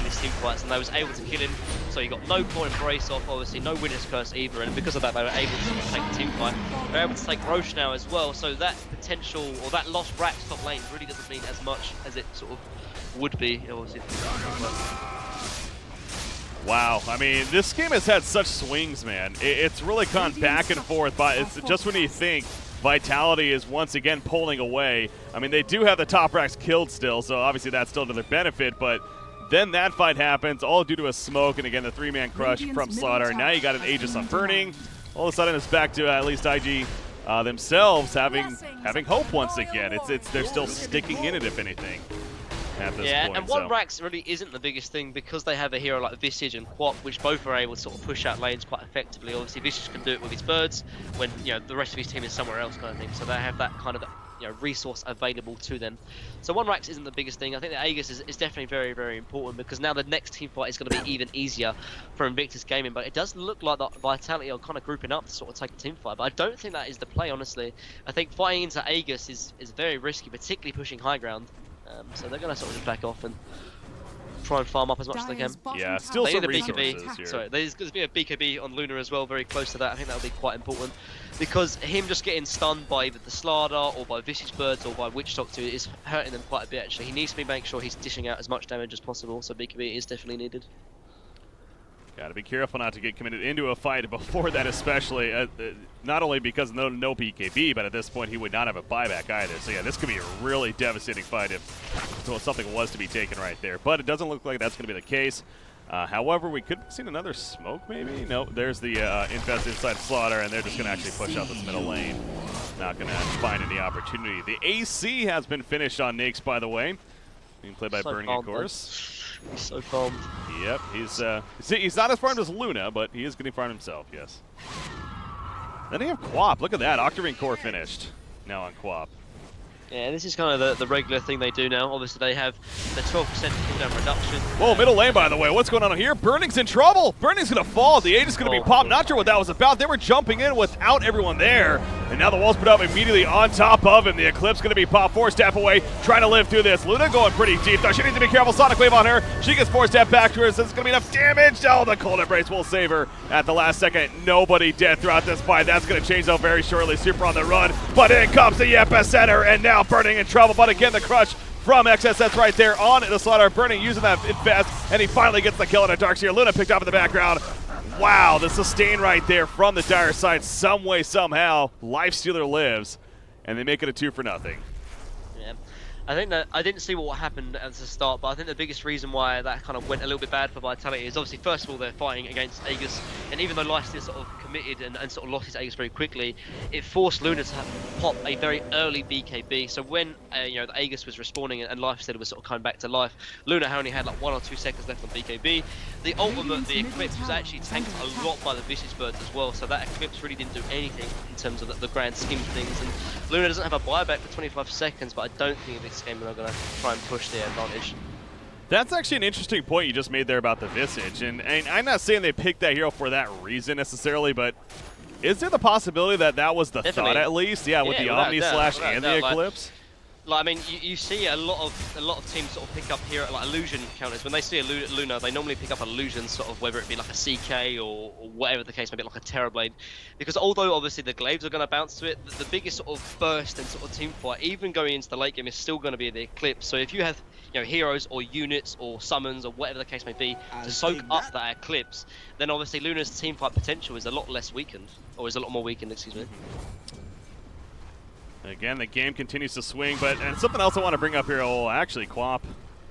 these team fights, and they was able to kill him, so you got no point brace off, obviously, no Winner's Curse either, and because of that, they were able to take the team fight. They're able to take Roche now as well, so that potential, or that lost Rax top lane really doesn't mean as much as it sort of would be, obviously. Wow, I mean, this game has had such swings, man. It's really gone back and forth, but it's just when you think Vitality is once again pulling away. I mean, they do have the top racks killed still, so obviously that's still to their benefit, but then that fight happens, all due to a smoke, and again, the 3-man crush from Slaughter. Now you got an Aegis on Burning. All of a sudden, it's back to at least IG themselves having hope once again. They're still sticking in it, if anything. At this point, and one Rax really isn't the biggest thing because they have a hero like Visage and Quap, which both are able to sort of push out lanes quite effectively. Obviously, Visage can do it with his birds when the rest of his team is somewhere else, kind of thing. So they have that kind of resource available to them. So one Rax isn't the biggest thing. I think the Aegis is definitely very, very important because now the next team fight is going to be even easier for Invictus Gaming. But it does look like that Vitality are kind of grouping up to sort of take a team fight. But I don't think that is the play, honestly. I think fighting into Aegis is very risky, particularly pushing high ground. So they're going to sort of just back off and try and farm up as much as they can. Yeah, still some resources here. Sorry, there's going to be a BKB on Luna as well, very close to that. I think that will be quite important because him just getting stunned by either the Slaughter or by Visage Birds or by Witch Doctor is hurting them quite a bit, actually. He needs to make sure he's dishing out as much damage as possible, so BKB is definitely needed. Gotta be careful not to get committed into a fight before that, especially. Not only because no BKB, but at this point he would not have a buyback either. So yeah, this could be a really devastating fight if something was to be taken right there. But it doesn't look like that's going to be the case. However, we could have seen another smoke maybe. No, there's the Infest inside Slaughter, and they're just going to actually push out this middle lane. Not going to find any opportunity. The AC has been finished on Nyx, by the way. Being played by Burning, of course. He's so farmed. Yep, he's not as farmed as Luna, but he is getting farmed himself, yes. Then they have Quap. Look at that. Octarine Core finished now on Quap. Yeah, this is kind of the regular thing they do now. Obviously, they have the 12% cooldown reduction. Whoa, middle lane, by the way. What's going on here? Burning's in trouble. Burning's going to fall. The Aegis is going to be popped. Not sure what that was about. They were jumping in without everyone there. And now the wall's put up immediately on top of him. The Eclipse going to be popped 4-step away, trying to live through this. Luna going pretty deep, though. She needs to be careful. Sonic Wave on her. She gets 4-step back to her. So it's going to be enough damage. Oh, the Cold Embrace will save her at the last second. Nobody dead throughout this fight. That's going to change, though, very shortly. Super on the run. But in comes the epicenter, and now Burning in trouble. But again, the crush from XSS right there on the Slaughter. Burning using that Infest, and he finally gets the kill on a Darkseer. Luna picked up in the background. Wow, the sustain right there from the Dire side. Some way, somehow, Lifestealer lives, and they make it a 2-0. Yeah. I think that I didn't see what happened at the start, but I think the biggest reason why that kind of went a little bit bad for Vitality is obviously, first of all, they're fighting against Aegis, and even though Lifesteal sort of committed and sort of lost his Aegis very quickly, it forced Luna to pop a very early BKB. So when the Aegis was respawning and Lifesteal was sort of coming back to life, Luna only had like 1 or 2 seconds left on BKB. The ultimate, the Eclipse, was actually tanked a lot by the Visage Birds as well, so that Eclipse really didn't do anything in terms of the grand scheme of things. And Luna doesn't have a buyback for 25 seconds, but I don't think this game they're going to try and push the advantage. That's actually an interesting point you just made there about the Visage, and I'm not saying they picked that hero for that reason necessarily, but is there the possibility that that was the thought at least? Yeah, with the Omni Slash and the Eclipse? Like, I mean, you see a lot of teams sort of pick up here like illusion counters. When they see a Luna, they normally pick up illusions, sort of whether it be like a CK or whatever the case may be, like a Terrorblade. Because although obviously the glaives are going to bounce to it, the biggest sort of burst and sort of team fight, even going into the late game, is still going to be the Eclipse. So if you have heroes or units or summons or whatever the case may be to soak up that Eclipse, then obviously Luna's team fight potential is a lot less weakened, or is a lot more weakened, excuse me. Again, the game continues to swing, but and something else I want to bring up here. Oh, actually, Quap,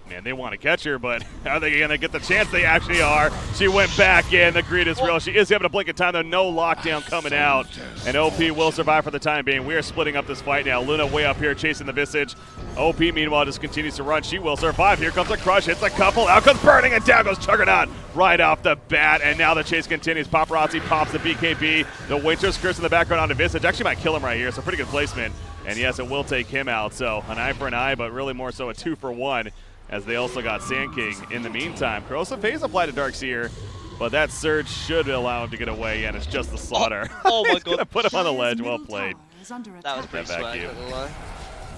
man, they want to catch her, but are they going to get the chance? They actually are. She went back in. The greed is real. She is able to blink in time, though. No lockdown coming out, and OP will survive for the time being. We are splitting up this fight now. Luna way up here chasing the Visage. OP, meanwhile, just continues to run. She will survive. Here comes a crush. Hits a couple. Out comes Burning, and down goes Juggernaut right off the bat. And now the chase continues. Paparazzi pops the BKB. The Winter's Curse in the background onto Visage. Actually might kill him right here, so pretty good placement. And yes, it will take him out. So an eye for an eye, but really more so a 2 for 1, as they also got Sand King in the meantime. Corrosive Phase applied to Darkseer, but that Surge should allow him to get away, and it's just the Slaughter. Oh my God. Gonna put him on the ledge. Well played. That was pretty swag, not gonna lie.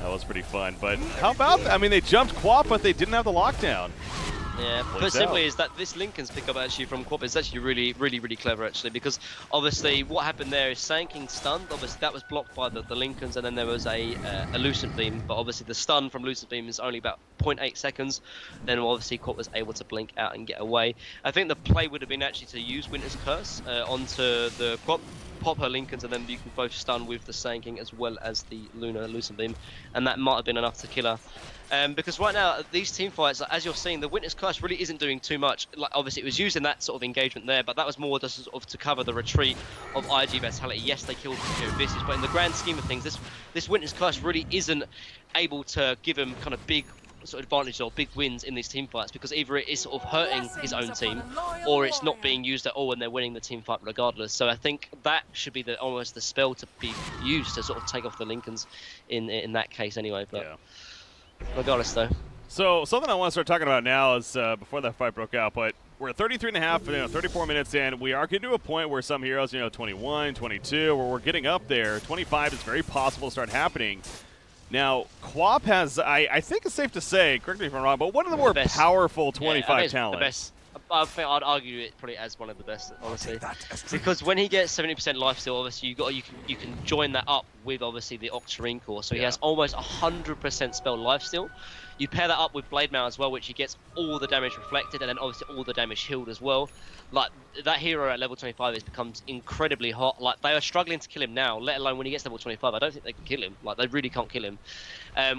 That was pretty fun. But how about that? I mean, they jumped Quap, but they didn't have the lockdown. Yeah, but simply is that this Lincoln's pickup actually from Quap is actually really clever actually, because obviously what happened there is Sand King stunned. Obviously that was blocked by the Lincolns, and then there was a Lucent Beam, but obviously the stun from Lucent Beam is only about 0.8 seconds. Then obviously Quap was able to blink out and get away. I think the play would have been actually to use Winter's Curse onto the Quap, pop her Lincolns, and then you can both stun with the Sand King as well as the Lucent Beam, and that might have been enough to kill her. Because right now, these team fights, as you're seeing, the Witness Curse really isn't doing too much. Like, obviously, it was used in that sort of engagement there, but that was more just sort of to cover the retreat of ig.vitality. Yes, they killed Visage, but in the grand scheme of things, this Witness Curse really isn't able to give him kind of big sort of advantages or big wins in these team fights, because either it is sort of hurting his own team, or it's not being used at all and they're winning the team fight regardless. So I think that should be almost the spell to be used to sort of take off the Lincolns in that case anyway. But yeah. Regardless, though. So something I want to start talking about now is before that fight broke out, but we're 33 and a half, 34 minutes in. We are getting to a point where some heroes, 21, 22, where we're getting up there. 25 is very possible to start happening. Now, Quap has, I think it's safe to say, correct me if I'm wrong, but one of the more powerful 25 talents. The best. I think I'd argue it probably as one of the best, honestly, because when he gets 70% lifesteal, obviously you can join that up with obviously the Octarine Core, so he has almost 100% spell lifesteal. You pair that up with Blade Mail as well, which he gets all the damage reflected and then obviously all the damage healed as well. Like, that hero at level 25 has become incredibly hot. Like, they are struggling to kill him now, let alone when he gets level 25. I don't think they can kill him. Like, they really can't kill him.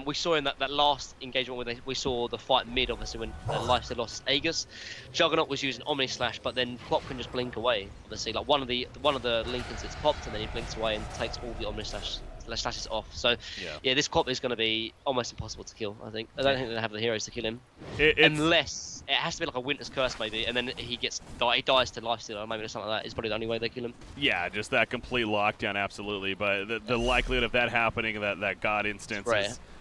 We saw in that last engagement where we saw the fight mid, obviously, when Lifesteal lost Aegis. Juggernaut was using Omni Slash, but then Quap can just blink away. Obviously, like one of the Lincolns gets popped and then he blinks away and takes all the Omni Slashes off. So yeah, this Quap is going to be almost impossible to kill, I think. I don't think they have the heroes to kill him. Unless it has to be like a Winter's Curse maybe, and then he dies to lifesteal or maybe something like that is probably the only way they kill him. Yeah, just that complete lockdown, absolutely. But the likelihood of that happening, that God instance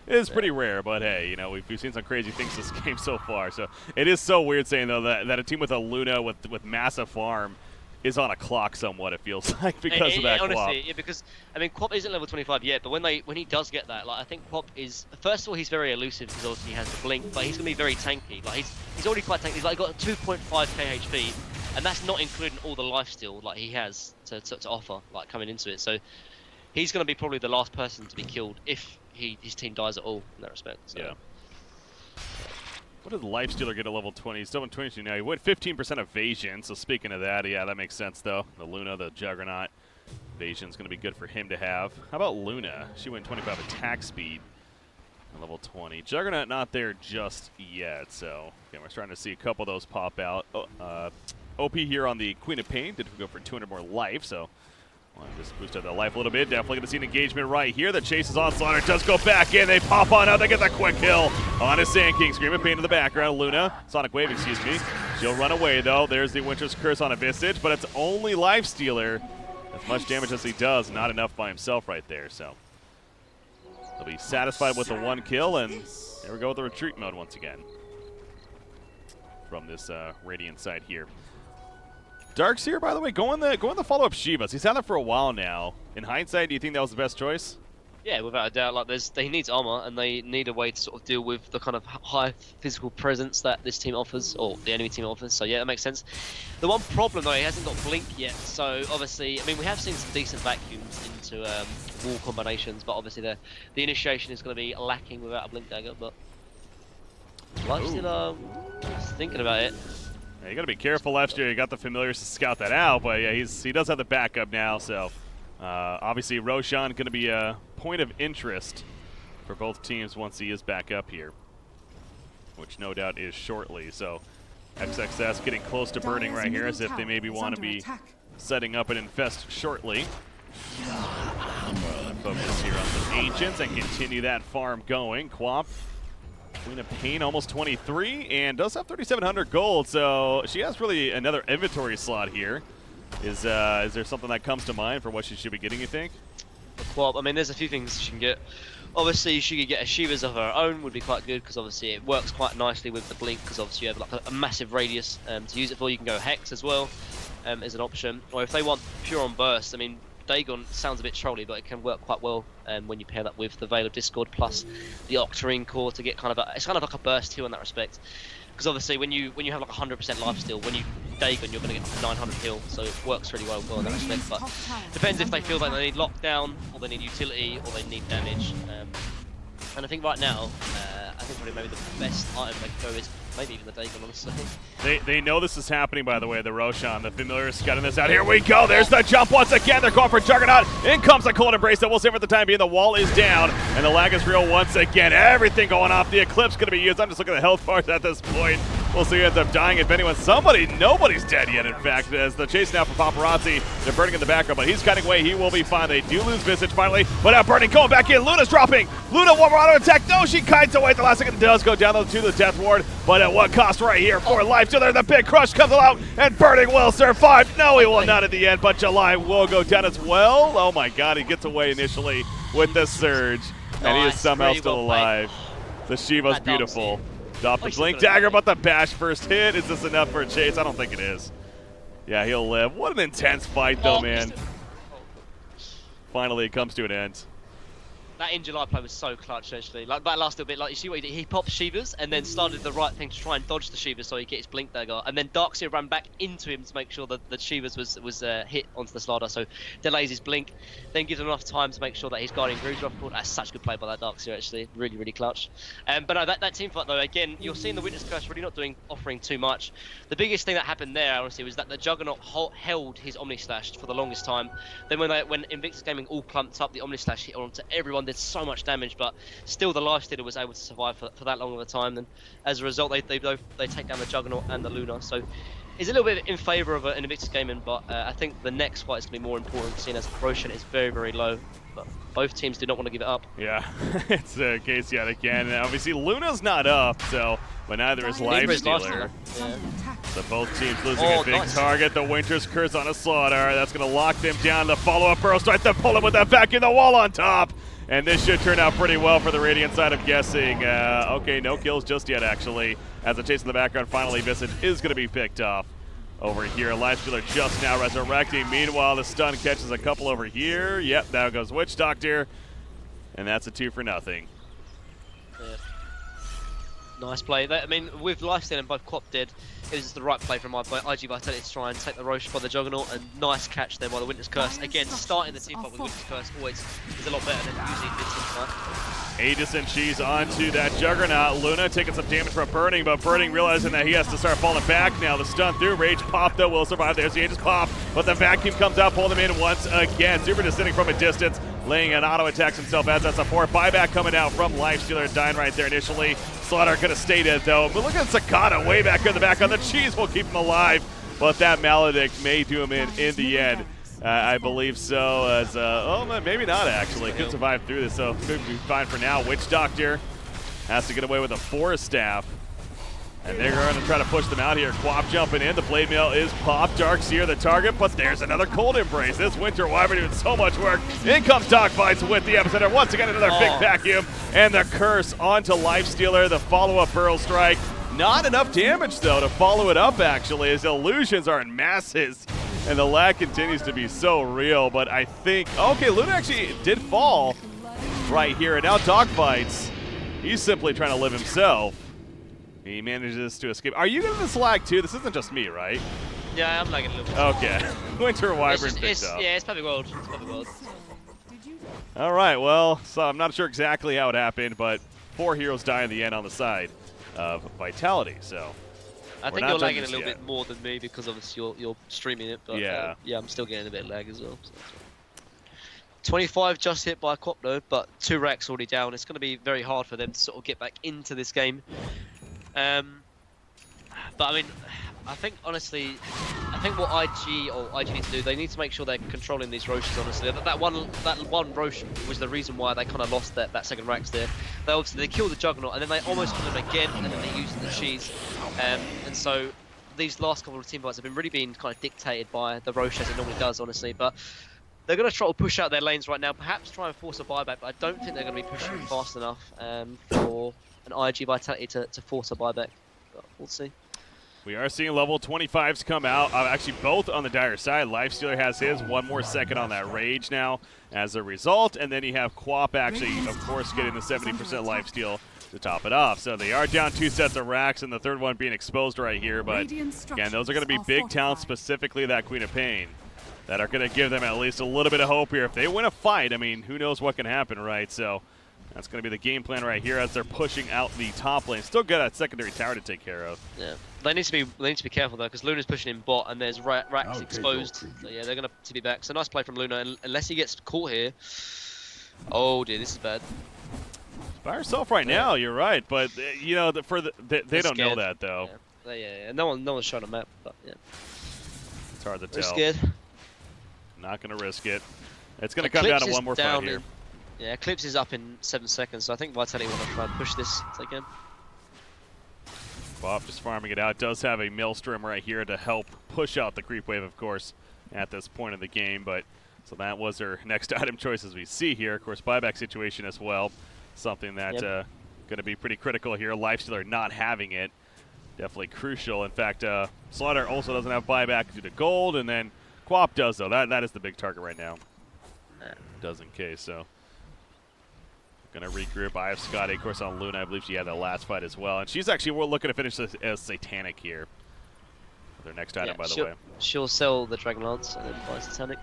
is pretty rare. But hey, we've seen some crazy things this game so far. So it is so weird saying though that a team with a Luna with massive farm is on a clock somewhat, it feels like, because of that Quap. Honestly, yeah, because, I mean, Quap isn't level 25 yet, but when he does get that, like, I think Quap is, first of all, he's very elusive because obviously he has the blink, but he's going to be very tanky. Like, he's already quite tanky. He's like got 2.5k HP, and that's not including all the lifesteal like he has to offer, like, coming into it. So he's going to be probably the last person to be killed if his team dies at all in that respect. So. Yeah. What did Lifestealer get at level 20? He's still in 22 now. He went 15% evasion, so speaking of that, yeah, that makes sense, though. The Luna, the Juggernaut, evasion's going to be good for him to have. How about Luna? She went 25 attack speed at level 20. Juggernaut not there just yet, so again, we're starting to see a couple of those pop out. OP here on the Queen of Pain did go for 200 more life, so just boost up that life a little bit. Definitely going to see an engagement right here. The chase is on. Slaughter does go back in. They pop on out. They get that quick kill on his Sand King. Screaming Pain in the background. Luna, Sonic Wave, excuse me. She'll run away, though. There's the Winter's Curse on a Visage, but it's only Lifestealer. As much damage as he does, not enough by himself right there. So he'll be satisfied with the one kill, and there we go with the retreat mode once again from this Radiant side here. Darkseer, by the way, going the follow-up Shivas. He's had it for a while now. In hindsight, do you think that was the best choice? Yeah, without a doubt. Like, he needs armor, and they need a way to sort of deal with the kind of high physical presence that this team offers, or the enemy team offers. So yeah, that makes sense. The one problem though, he hasn't got blink yet. So obviously, I mean, we have seen some decent vacuums into wall combinations, but obviously the initiation is going to be lacking without a blink dagger. But Life's still thinking about it. Yeah, you got to be careful last year. You got the familiars to scout that out, but yeah, he does have the backup now. So obviously, Roshan going to be a point of interest for both teams once he is back up here, which no doubt is shortly. So XXS getting close to burning right here, as if they maybe want to be setting up an infest shortly. Focus here on some ancients and continue that farm going. Quap, Queen of Pain, almost 23, and does have 3,700 gold, so she has really another inventory slot here. Is there something that comes to mind for what she should be getting, you think? Quap, I mean, there's a few things she can get. Obviously, she could get a Shivas of her own, would be quite good, because obviously it works quite nicely with the blink, because obviously you have like a massive radius to use it for. You can go Hex as well as an option. Or if they want pure on burst, I mean, Dagon sounds a bit trolly, but it can work quite well when you pair that with the Veil of Discord plus the Octarine core to get it's kind of like a burst heal in that respect. Because obviously when you have like 100% lifesteal, when you Dagon, you're going to get 900 heal, so it works really well in that respect. But depends if they feel like they need lockdown, or they need utility, or they need damage. And I think right now, I think probably maybe the best item they can go is maybe even the Dagon, honestly. They know this is happening, by the way, the Roshan. The familiar is scouting this out. Here we go. There's the jump once again. They're going for Juggernaut. In comes the cold embrace that we'll save for the time being. The wall is down, and the lag is real once again. Everything going off. The Eclipse going to be used. I'm just looking at the health bars at this point. We'll see who ends up dying, if anyone. Nobody's dead yet, in fact, as the chase now for Paparazzi. They're burning in the background, but he's cutting away. He will be fine. They do lose Visage finally, but now burning, going back in. Luna's dropping. Luna, one more auto attack. No, she kites away at the last second. Does go down to the death ward, but at what cost right here for life? So there, the big crush comes out, and burning will survive. No, he will not at the end, but July will go down as well. Oh my God, he gets away initially with the surge, and he is somehow still alive. The Shiva's beautiful. Drop the blink dagger, but the bash first hit. Is this enough for a chase? I don't think it is. Yeah, he'll live. What an intense fight, though, man. Finally, it comes to an end. That in July play was so clutch, actually. Like that last little bit, like you see what he did? He popped Shivas and then started the right thing to try and dodge the Shivas so he get his blink dagger. And then Darkseer ran back into him to make sure that the Shivas was hit onto the slider. So delays his blink, then gives him enough time to make sure that his Guardian Grooves are off board. That's such good play by that Darkseer, actually. Really, really clutch. But no, that team fight though, again, you're seeing the Witness Curse really not offering too much. The biggest thing that happened there, honestly, was that the Juggernaut held his Omni Slash for the longest time. Then when Invictus Gaming all clumped up, the Omni Slash hit onto everyone, did so much damage, but still the Lifestealer was able to survive for that long of a time, and as a result they take down the Juggernaut and the Luna. So it's a little bit in favour of an Invictus Gaming, but I think the next fight is going to be more important, seeing as Roshan is very, very low. But both teams do not want to give it up. Yeah, it's a case yet again. And obviously Luna's not up, but neither is Lifestealer. Yeah. So both teams losing a big target. The Winter's Curse on a Slaughter. That's going to lock them down. The follow-up Burrow strike. The pull him with that back in the wall on top. And this should turn out pretty well for the Radiant side, I'm guessing. Okay, no kills just yet, actually. As the chase in the background, finally Visage is going to be picked off. Over here, Lifestealer just now resurrecting. Meanwhile, the stun catches a couple over here. Yep, down goes Witch Doctor. And that's a 2 for nothing. Yeah. Nice play. I mean, with Lifestealer and both Quap dead, it was the right play from my ig.vitality to try and take the Roche by the Juggernaut, and nice catch there by the Witness Curse. Again, starting the team fight with Witness Curse always is a lot better than using the team fight. Aegis and Cheese onto that Juggernaut. Luna taking some damage from Burning, but Burning realizing that he has to start falling back now. The stun through, Rage pop though will survive. There's the Aegis pop, but the vacuum comes out, pulling him in once again. Super descending from a distance, laying an auto attacks himself as that support. Buyback coming out from Lifestealer, dying right there initially. Slaughter could have stayed dead though, but look at Sakata way back in the back on the Cheese will keep him alive, but that Maledict may do him in the end. I believe so, as, maybe not actually. Could survive through this, so could be fine for now. Witch Doctor has to get away with a Forest Staff. And they're going to try to push them out here. Quap jumping in, the Blade Mail is popped. Darkseer the target, but there's another Cold Embrace. This Winter Wyvern doing so much work. In comes Dogfights with the Epicenter. Once again, another big vacuum. And the Curse onto Lifestealer, the follow-up Burrow Strike. Not enough damage, though, to follow it up, actually, as Illusions are in masses. And the lag continues to be so real, but I think... Okay, Luna actually did fall. right here. And now Dogfights, he's simply trying to live himself. He manages to escape. Are you getting this lag too? This isn't just me, right? Yeah, I'm lagging a little bit. Okay. Winter Wyvern picked up. Yeah, it's Perfect World. It's Perfect World. All right, well, so I'm not sure exactly how it happened, but 4 heroes die in the end on the side of Vitality, so I think you're lagging a little bit more than me because obviously you're streaming it, but yeah, I'm still getting a bit of lag as well. So 25 just hit by a Quap though, but 2 racks already down. It's going to be very hard for them to sort of get back into this game. But I mean, I think honestly, what IG need to do, they need to make sure they're controlling these Roches. Honestly, that one Roche was the reason why they kind of lost that second racks there. They killed the Juggernaut and then they almost killed him again, and then they used the cheese. And so these last couple of team fights have been really being kind of dictated by the Roche as it normally does, honestly. But they're going to try to push out their lanes right now, perhaps try and force a buyback, but I don't think they're going to be pushing fast enough for an IG Vitality to force a buyback. But we'll see. We are seeing level 25s come out. Actually, both on the Dire side. Lifestealer has his. 1 more second on that Rage now as a result. And then you have Quap actually, of course, getting the 70% lifesteal to top it off. So they are down 2 sets of racks, and the third one being exposed right here. But again, those are going to be big towns, specifically that Queen of Pain, that are going to give them at least a little bit of hope here. If they win a fight, I mean, who knows what can happen, right? So that's going to be the game plan right here as they're pushing out the top lane. Still got that secondary tower to take care of. Yeah, they need to be careful though, because Luna's pushing in bot and there's racks exposed. So yeah, they're going to be back. So nice play from Luna, unless he gets caught here. Oh dear, this is bad. By herself right now, you're right, but you know, they don't know that though. Yeah. No one's showing a map, but yeah. It's hard to tell. They're scared. Not going to risk it. It's going to come down to 1 more fight here. Yeah, Eclipse is up in 7 seconds, so I think Vitality want to try and push this if they can. Bob just farming it out. Does have a Maelstrom right here to help push out the creep wave, of course, at this point of the game. But so that was her next item choice as we see here. Of course, buyback situation as well. Something that going to be pretty critical here. Lifestealer not having it. Definitely crucial. In fact, Slaughter also doesn't have buyback due to gold, and then Quap does, though. That is the big target right now. Does in case, so. Going to regroup. I have Scotty, of course, on Luna. I believe she had that last fight as well. And she's actually looking to finish this as Satanic here. Their next item, by the way. She'll sell the Dragon Lance and then buy Satanic.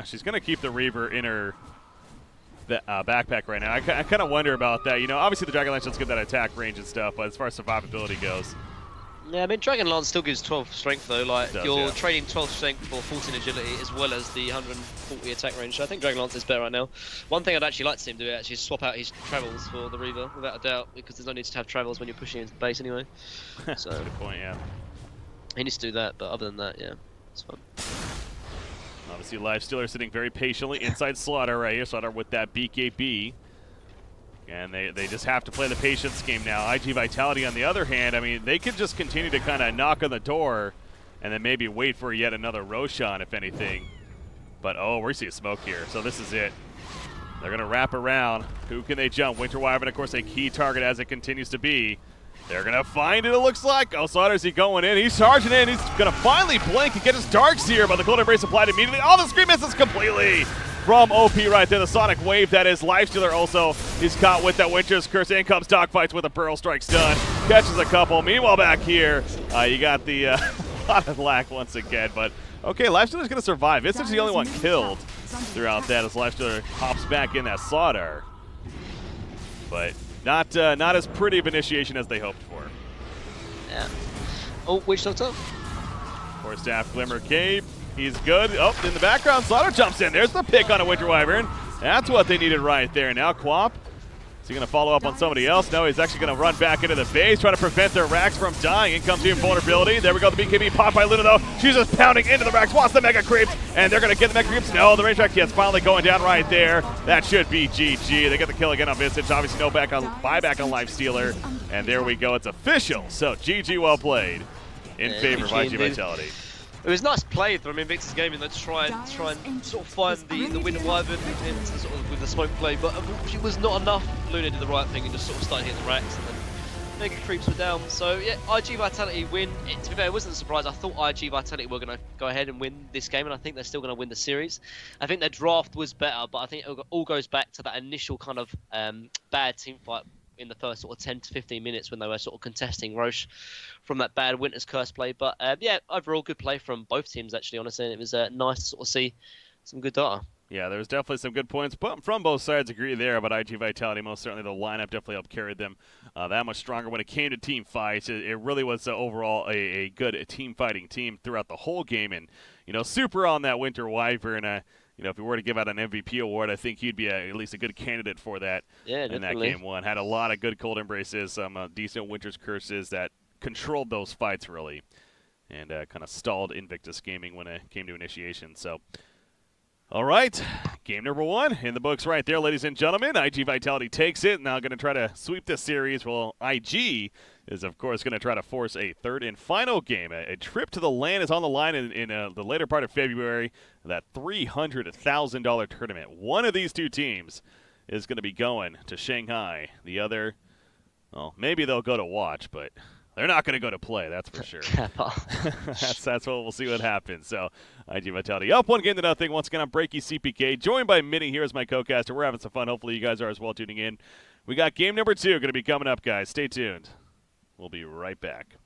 She's going to keep the Reaver in her backpack right now. I kind of wonder about that. You know, obviously the Dragon Lance does get that attack range and stuff, but as far as survivability goes. Yeah, I mean, Dragon Lance still gives 12 strength though. Like, you're trading 12 strength for 14 agility as well as the 140 attack range. So I think Dragon Lance is better right now. One thing I'd actually like to see him do is swap out his travels for the Reaver, without a doubt, because there's no need to have travels when you're pushing into the base anyway. So that's a good point, yeah. He needs to do that, but other than that, yeah, it's fun. Obviously, Lifestealer sitting very patiently inside Slaughter right here. Slaughter with that BKB. And they just have to play the patience game now. IG Vitality, on the other hand, I mean, they could just continue to kind of knock on the door and then maybe wait for yet another Roshan, if anything. But, oh, we're seeing smoke here, so this is it. They're going to wrap around. Who can they jump? Winter Wyvern, of course, a key target as it continues to be. They're going to find it, it looks like. Oh, Slaughter's he going in. He's charging in. He's going to finally blink and get his darks here, but the Cold Embrace applied immediately. Oh, the screen misses completely from OP right there. The Sonic Wave, that is. Lifestealer also. He's caught with that Winter's Curse. In comes Dogfights with a Pearl Strike stun. Catches a couple. Meanwhile, back here, you got the lot of lack once again. But, okay, Lifestealer's going to survive. This is the only one killed throughout that as Lifestealer hops back in that Slaughter. But not as pretty of initiation as they hoped for. Yeah. Oh, Witch Doctor. Force Staff, Glimmer Cape. He's good. Oh, in the background, Slaughter jumps in. There's the pick on a Winter Wyvern. That's what they needed right there. Now Quap, is he going to follow up on somebody else? No, he's actually going to run back into the base, trying to prevent their racks from dying. In comes the invulnerability. There we go, the BKB popped by Luna, though. She's just pounding into the racks, wants the Mega Creeps, and they're going to get the Mega Creeps. No, the range track is finally going down right there. That should be GG. They get the kill again on Visage. Obviously no buyback on Lifestealer. And there we go, it's official. So GG, well played in favor of IG Vitality. It was nice play from Invictus Gaming though, to try and sort of find the Winter Wyvern sort of with the smoke play, but it was not enough. Luna did the right thing and just sort of started hitting the racks, and then Mega Creeps were down. So yeah, ig.Vitality win. To be fair, it wasn't a surprise. I thought ig.Vitality were going to go ahead and win this game, and I think they're still going to win the series. I think their draft was better, but I think it all goes back to that initial kind of bad team fight in the first sort of 10 to 15 minutes when they were sort of contesting Roche from that bad Winter's Curse play. But yeah, overall good play from both teams, actually, honestly. And it was nice to sort of see some good data. Yeah, there was definitely some good points from both sides. Agree there, but IG Vitality, most certainly the lineup definitely helped carry them that much stronger when it came to team fights. It really was overall a good team fighting team throughout the whole game, and super on that Winter Wyvern. If we were to give out an MVP award, I think he'd be at least a good candidate for that. Yeah, in definitely. that game one. Had a lot of good cold embraces, some decent Winter's Curses that controlled those fights really, and kind of stalled Invictus Gaming when it came to initiation. So. All right, game number 1 in the books right there, ladies and gentlemen. IG Vitality takes it. Now going to try to sweep this series. Well, IG is, of course, going to try to force a third and final game. A trip to the land is on the line in the later part of February, that $300,000 tournament. One of these two teams is going to be going to Shanghai. The other, well, maybe they'll go to watch, but they're not going to go to play, that's for sure. that's what we'll see what happens. So, IG Vitality up 1-0. Once again, I'm Breaky CPK, joined by Minnie here as my co-caster. We're having some fun. Hopefully you guys are as well tuning in. We got game number 2 going to be coming up, guys. Stay tuned. We'll be right back.